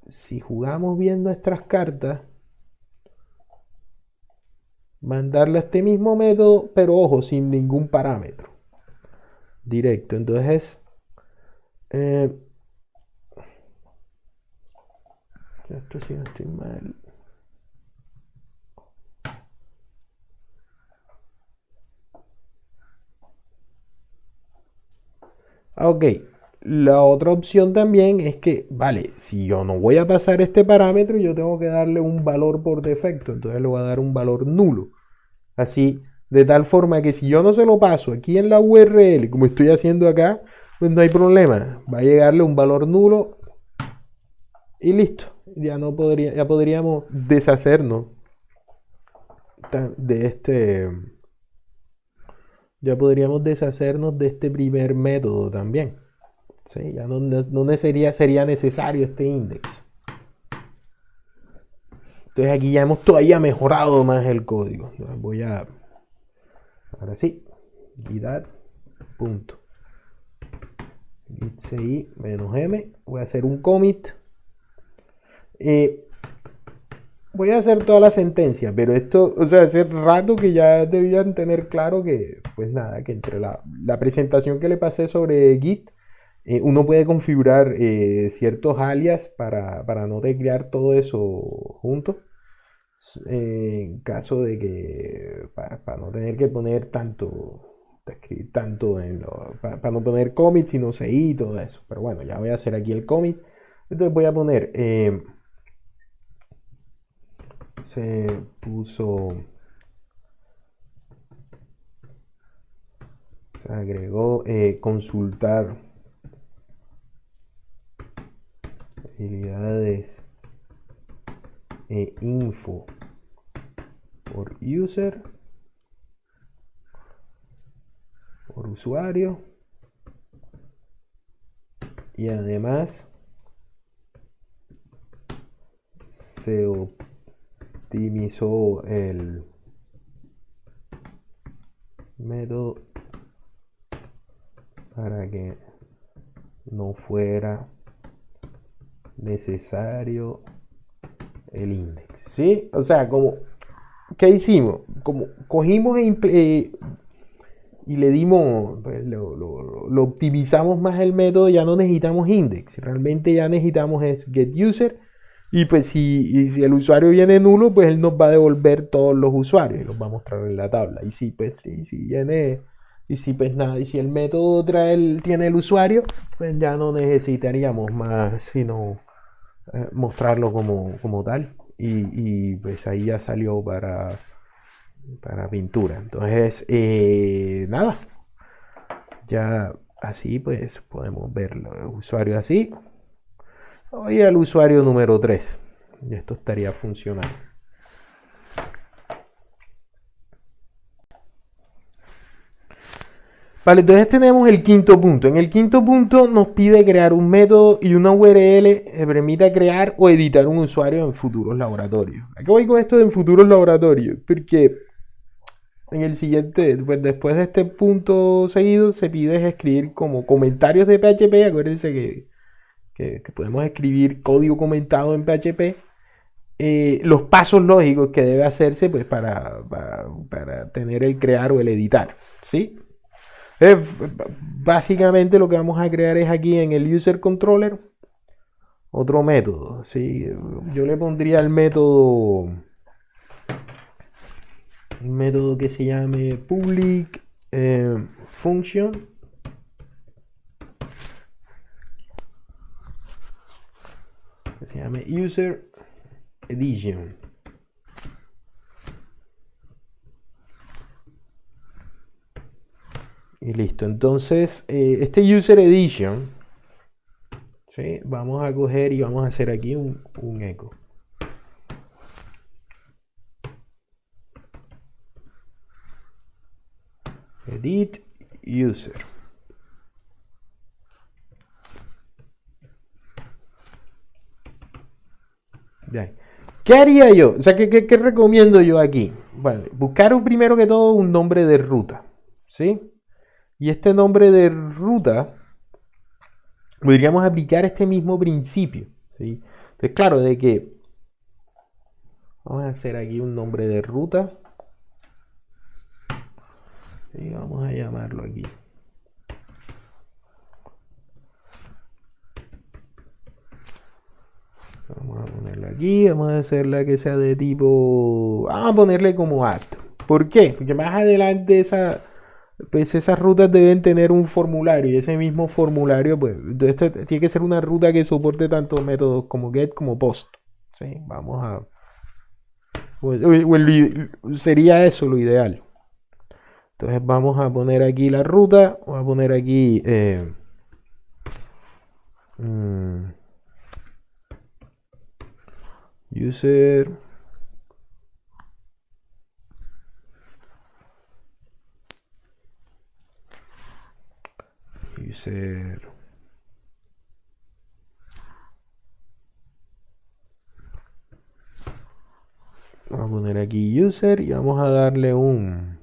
si jugamos bien nuestras cartas, mandarle a este mismo método, pero ojo, sin ningún parámetro directo. Entonces, esto sí no estoy mal. Ok, la otra opción también es que, vale, si yo no voy a pasar este parámetro, yo tengo que darle un valor por defecto. Entonces le voy a dar un valor nulo. Así, de tal forma que si yo no se lo paso aquí en la URL, como estoy haciendo acá, pues no hay problema. Va a llegarle un valor nulo y listo. Ya podríamos deshacernos de este. Ya podríamos deshacernos de este primer método también. ¿Sí? Ya no sería necesario este index. Entonces aquí ya hemos todavía mejorado más el código. Voy a. Ahora sí. Git punto. git -m. Voy a hacer un commit. Voy a hacer toda la sentencia, pero esto, o sea, hace rato que ya debían tener claro que, pues nada, que entre la presentación que le pasé sobre Git, uno puede configurar ciertos alias para no teclear todo eso junto. En caso de que, para no tener que poner escribir tanto para no poner commit, sino CI y todo eso. Pero bueno, ya voy a hacer aquí el commit. Entonces voy a poner, se puso, se agregó consultar habilidades info por user, por usuario, y además se optimizó el método para que no fuera necesario el index. ¿Sí? O sea, ¿qué hicimos? Como cogimos y le dimos, pues, lo optimizamos más el método, ya no necesitamos index. Realmente ya necesitamos es getUser. Y pues si el usuario viene nulo, pues él nos va a devolver todos los usuarios y los va a mostrar en la tabla. Y si viene, y si pues nada, y si el método tiene el usuario, pues ya no necesitaríamos más sino mostrarlo como tal. Y pues ahí ya salió para pintura. Entonces, nada, ya así pues podemos ver los usuarios así. Hoy al usuario número 3. Y esto estaría funcionando. Vale, entonces tenemos el quinto punto. En el quinto punto nos pide crear un método y una URL que permita crear o editar un usuario en futuros laboratorios. ¿A qué voy con esto de en futuros laboratorios? Porque en el siguiente, pues después de este punto seguido, se pide escribir como comentarios de PHP. Acuérdense que podemos escribir código comentado en PHP. Los pasos lógicos que debe hacerse pues para tener el crear o el editar. ¿Sí? Básicamente lo que vamos a crear es aquí en el user controller otro método. ¿Sí? Yo le pondría el método que se llame public function, que se llame user edition. Y listo. Entonces, este user edition, ¿sí? Vamos a coger y vamos a hacer aquí un eco. Edit user. Bien. ¿Qué haría yo? O sea, ¿qué recomiendo yo aquí? Bueno, buscar primero que todo un nombre de ruta. ¿Sí? Y este nombre de ruta podríamos aplicar este mismo principio. ¿Sí? Entonces, claro, de que vamos a hacer aquí un nombre de ruta. Y vamos a llamarlo aquí. Vamos a ponerlo aquí, vamos a hacerla que sea de tipo... Vamos a ponerle como add. ¿Por qué? Porque más adelante pues esas rutas deben tener un formulario y ese mismo formulario, pues, esto tiene que ser una ruta que soporte tanto métodos como get como post. ¿Sí? Vamos a... sería eso lo ideal. Entonces vamos a poner aquí la ruta, voy a poner aquí... user user vamos a poner aquí user y vamos a darle un...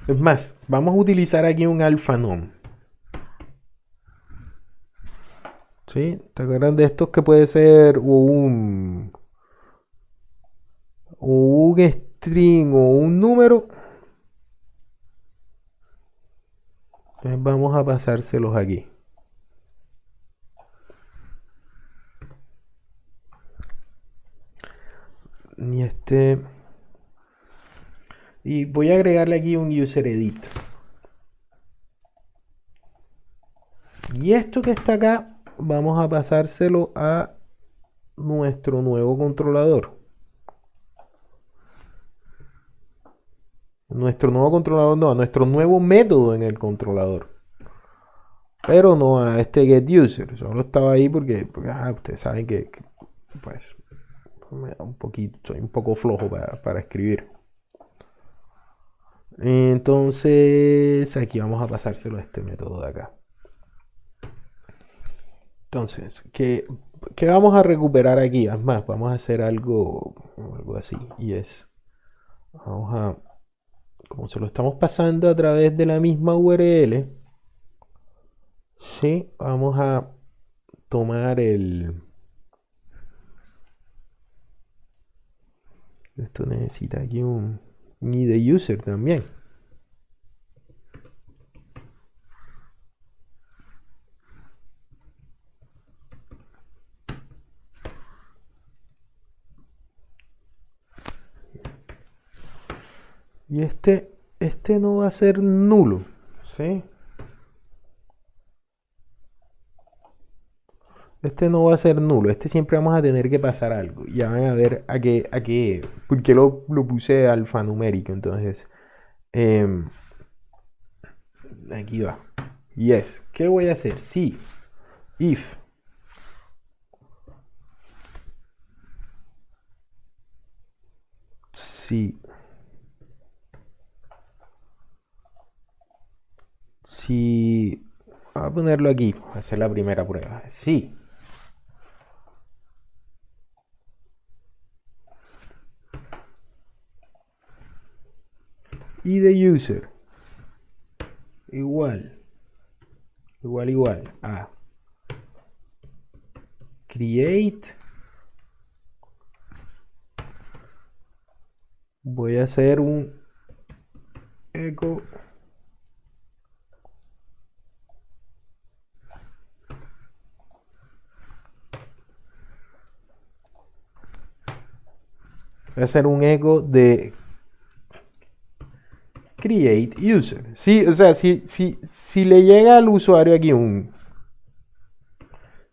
Es más, vamos a utilizar aquí un alphanom. ¿Sí? ¿Te acuerdas de estos que puede ser un string o un número? Entonces vamos a pasárselos aquí. Y y voy a agregarle aquí un user edit. Y esto que está acá, vamos a pasárselo a nuestro nuevo controlador. Nuestro nuevo controlador no, a nuestro nuevo método en el controlador. Pero no a este getUser. Solo estaba ahí porque ustedes saben que pues me da un poquito, soy un poco flojo para escribir. Entonces aquí vamos a pasárselo a este método de acá. Entonces, ¿qué vamos a recuperar aquí? Es más, vamos a hacer algo así. Y es, vamos a, como se lo estamos pasando a través de la misma URL, sí, vamos a tomar esto necesita aquí un ID user también. Y este no va a ser nulo, ¿sí? Este no va a ser nulo, este siempre vamos a tener que pasar algo. Ya van a ver a qué, porque lo puse alfanumérico, entonces aquí va. Yes, ¿qué voy a hacer? Sí, if si voy a ponerlo aquí, voy a hacer la primera prueba. Sí. Y de user igual a create. Voy a hacer un echo voy a hacer un echo de create user. Sí, o sea, si le llega al usuario aquí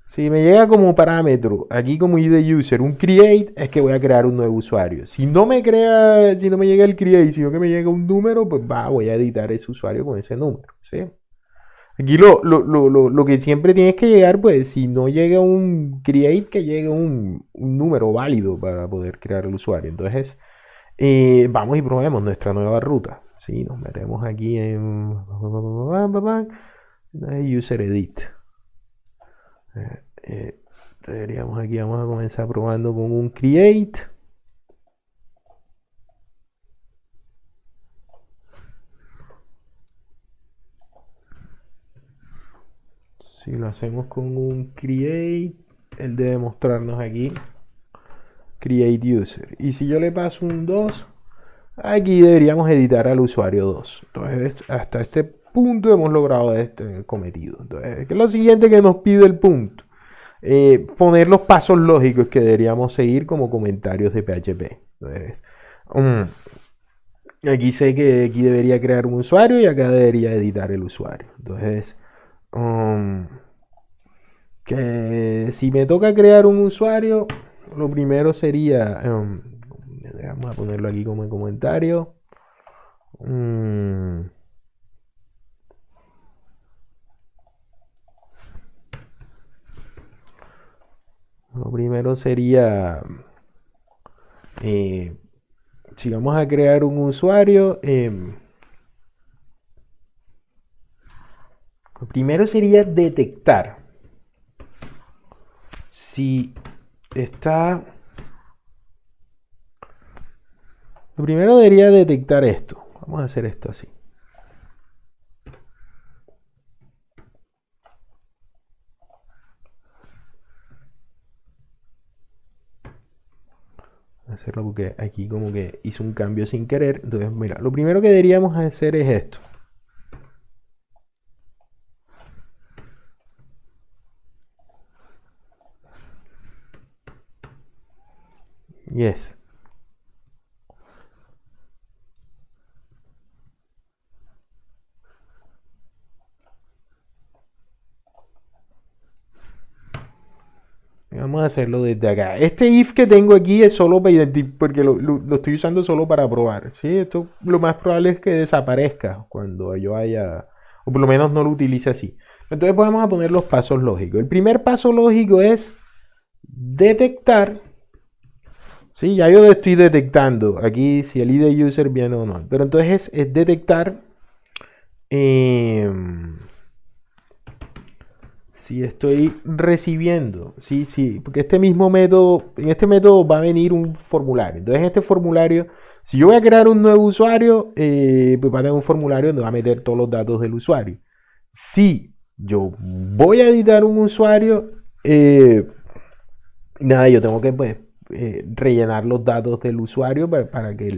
si me llega como parámetro, aquí como ID user, un create, es que voy a crear un nuevo usuario. Si no me llega el create, sino que me llega un número, pues voy a editar ese usuario con ese número, ¿sí? Aquí lo que siempre tienes que llegar, pues si no llega un create, que llegue un número válido para poder crear el usuario. Entonces, vamos y probemos nuestra nueva ruta. ¿Sí? Nos metemos aquí en user edit. Deberíamos aquí, vamos a comenzar probando con un create. Si lo hacemos con un create, él debe mostrarnos aquí create user. Y si yo le paso un 2, aquí deberíamos editar al usuario 2. Entonces, hasta este punto hemos logrado este cometido. Entonces, ¿qué es lo siguiente que nos pide el punto? Poner los pasos lógicos que deberíamos seguir como comentarios de PHP. Entonces, aquí sé que aquí debería crear un usuario y acá debería editar el usuario. Entonces, que si me toca crear un usuario, lo primero sería, vamos a ponerlo aquí como en comentario. Lo primero sería, si vamos a crear un usuario, lo primero sería detectar si está... Lo primero debería detectar esto. Vamos a hacer esto así. Hacerlo porque aquí como que hice un cambio sin querer. Entonces, mira, lo primero que deberíamos hacer es esto. Yes. Vamos a hacerlo desde acá. Este if que tengo aquí es solo para porque lo estoy usando solo para probar. ¿Sí? Esto lo más probable es que desaparezca cuando yo haya, o por lo menos no lo utilice así. Entonces vamos a poner los pasos lógicos. El primer paso lógico es detectar. Sí, ya yo estoy detectando aquí si el ID user viene o no. Pero entonces es detectar si estoy recibiendo, sí, porque este mismo método, en este método va a venir un formulario. Entonces, en este formulario, si yo voy a crear un nuevo usuario, pues va a tener un formulario donde va a meter todos los datos del usuario. Si yo voy a editar un usuario, nada, yo tengo que pues, rellenar los datos del usuario para que,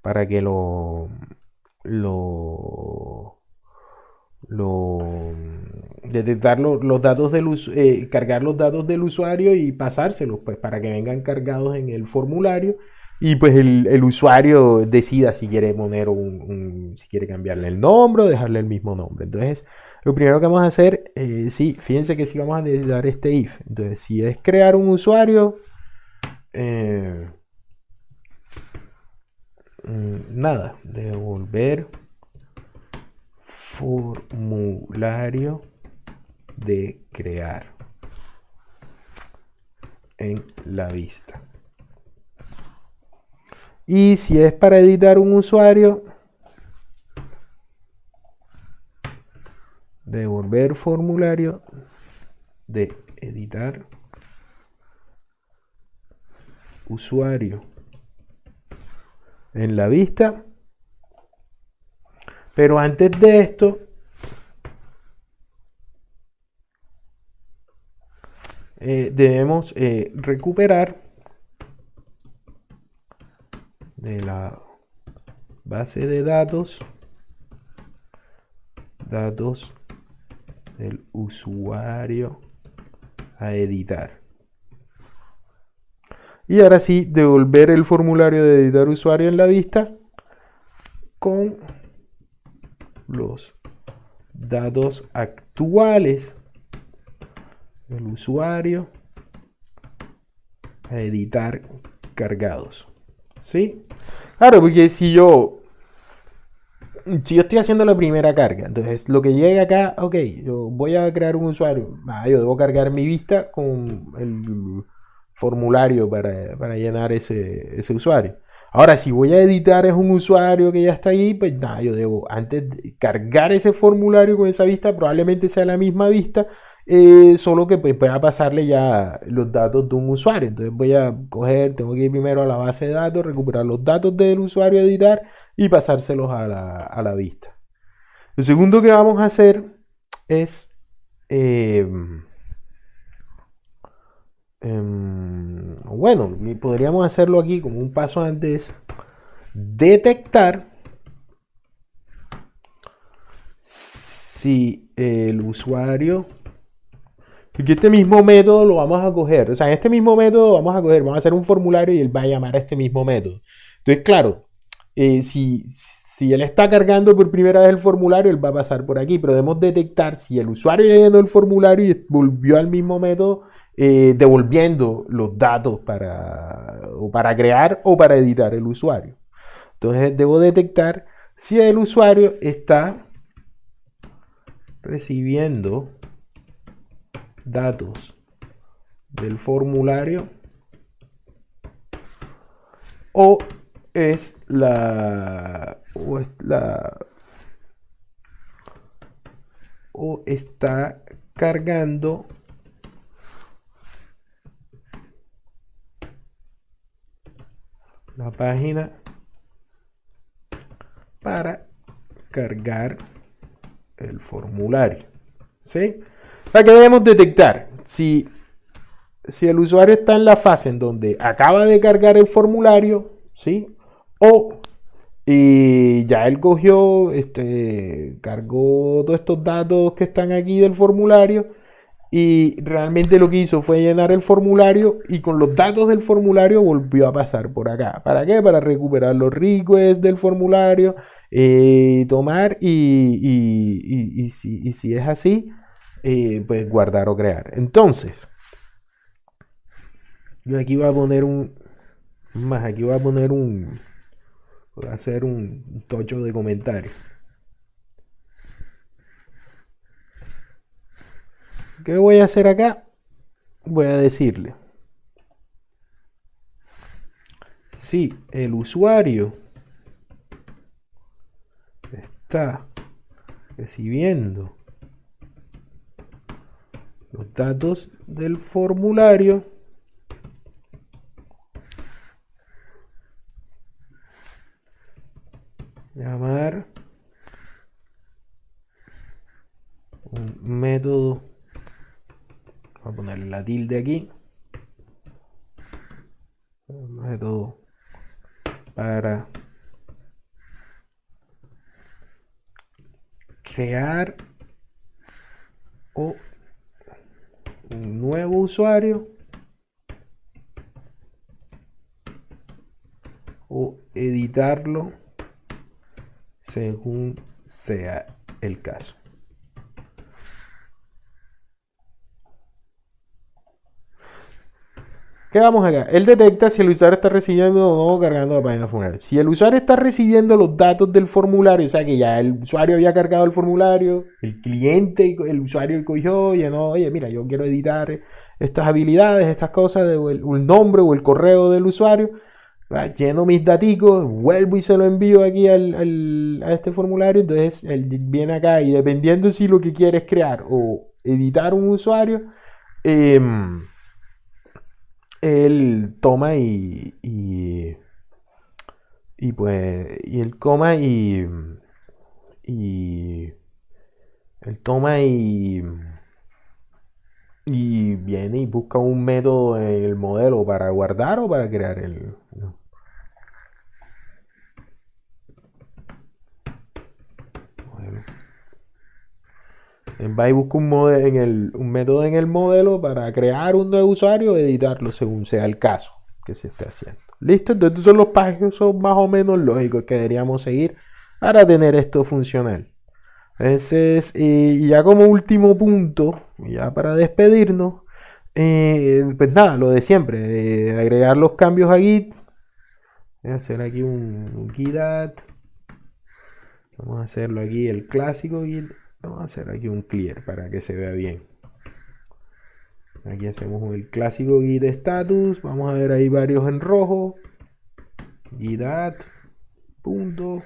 para que lo detectar los datos del cargar los datos del usuario y pasárselos pues para que vengan cargados en el formulario y pues el usuario decida si quiere poner si quiere cambiarle el nombre o dejarle el mismo nombre. Entonces lo primero que vamos a hacer, sí, fíjense que sí vamos a necesitar este if. Entonces si es crear un usuario, nada, devolver formulario de crear en la vista. Y si es para editar un usuario, devolver formulario de editar usuario en la vista. Pero antes de esto, debemos recuperar de la base de datos del usuario a editar. Y ahora sí, devolver el formulario de editar usuario en la vista con los datos actuales del usuario a editar cargados. ¿Sí? Claro, porque si yo estoy haciendo la primera carga, entonces lo que llega acá, ok, yo voy a crear un usuario, yo debo cargar mi vista con el formulario para llenar ese usuario. Ahora, si voy a editar es un usuario que ya está ahí, pues nada, yo debo antes de cargar ese formulario con esa vista, probablemente sea la misma vista, solo que pues voy a pasarle ya los datos de un usuario. Entonces voy a coger, tengo que ir primero a la base de datos, recuperar los datos del usuario a editar y pasárselos a la vista. Lo segundo que vamos a hacer es bueno, podríamos hacerlo aquí como un paso antes. detectar si el usuario, porque este mismo método lo vamos a coger, o sea, en este mismo método vamos a hacer un formulario y él va a llamar a este mismo método. Entonces, claro, si él está cargando por primera vez el formulario, él va a pasar por aquí, pero debemos detectar si el usuario ya llenó el formulario y volvió al mismo método, devolviendo los datos para crear o para editar el usuario. Entonces, debo detectar si el usuario está recibiendo datos del formulario o es la o es la o está cargando la página para cargar el formulario. ¿Sí? Para que debemos detectar si el usuario está en la fase en donde acaba de cargar el formulario, ¿sí? O ya él cogió, cargó todos estos datos que están aquí del formulario y realmente lo que hizo fue llenar el formulario y con los datos del formulario volvió a pasar por acá. ¿Para qué? Para recuperar los requests del formulario, tomar y si es así, pues guardar o crear. Entonces, yo aquí voy a poner aquí voy a poner voy a hacer un tocho de comentarios. ¿Qué voy a hacer acá? Voy a decirle, si el usuario está recibiendo los datos del formulario, llamar un método, voy a ponerle la tilde aquí, un método para crear o un nuevo usuario o editarlo según sea el caso. ¿Qué vamos acá? Él detecta si el usuario está recibiendo o no cargando la página formulario. Si el usuario está recibiendo los datos del formulario, o sea que ya el usuario había cargado el formulario, el cliente, el usuario cogió, llenó, oye, mira, yo quiero editar estas habilidades, estas cosas, o el nombre o el correo del usuario, lleno mis daticos, vuelvo y se lo envío aquí a este formulario, entonces él viene acá y dependiendo si lo que quiere es crear o editar un usuario, eh, él toma y pues y él toma y él toma y viene y busca un método en el modelo para guardar o para crear el modelo. Él va y busca un método en el modelo para crear un nuevo usuario o editarlo según sea el caso que se esté haciendo. ¿Listo? Entonces son los pasos más o menos lógicos que deberíamos seguir para tener esto funcional. Entonces, y ya como último punto, ya para despedirnos, pues nada, lo de siempre, agregar los cambios a Git. Voy a hacer aquí un Git add. Vamos a hacerlo aquí el clásico Git. Vamos a hacer aquí un clear para que se vea bien. Aquí hacemos el clásico Git status. Vamos a ver ahí varios en rojo. Git add. Punto.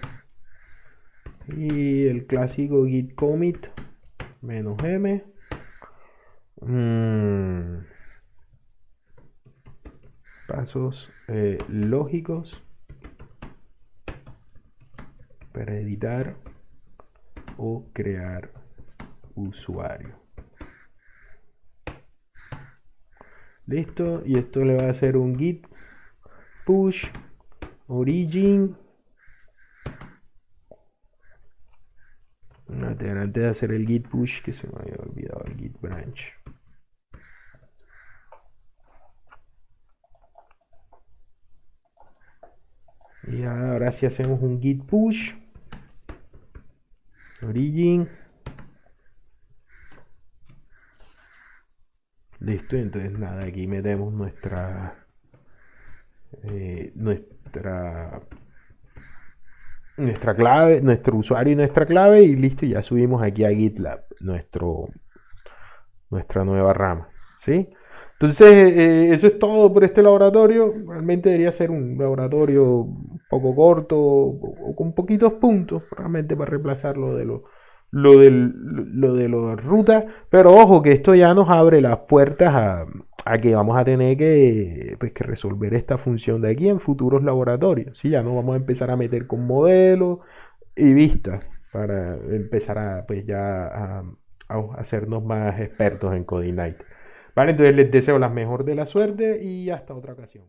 Y el clásico Git commit. -m. Pasos lógicos para editar o crear usuario. Listo, y esto le va a hacer un git push origin antes de hacer el git push, que se me había olvidado el git branch. Y ahora sí hacemos un git push. Origin. Listo, entonces nada, aquí metemos nuestra clave, nuestro usuario y nuestra clave, y listo, ya subimos aquí a GitLab nuestra nueva rama, ¿sí? Entonces, eso es todo por este laboratorio. Realmente debería ser un laboratorio un poco corto o con poquitos puntos, realmente para reemplazar lo de la ruta. Pero ojo, que esto ya nos abre las puertas a que vamos a tener que, pues, que resolver esta función de aquí en futuros laboratorios. ¿Sí? Ya nos vamos a empezar a meter con modelos y vistas para empezar a, pues, ya a hacernos más expertos en Coding Night. Vale, entonces les deseo la mejor de la suerte y hasta otra ocasión.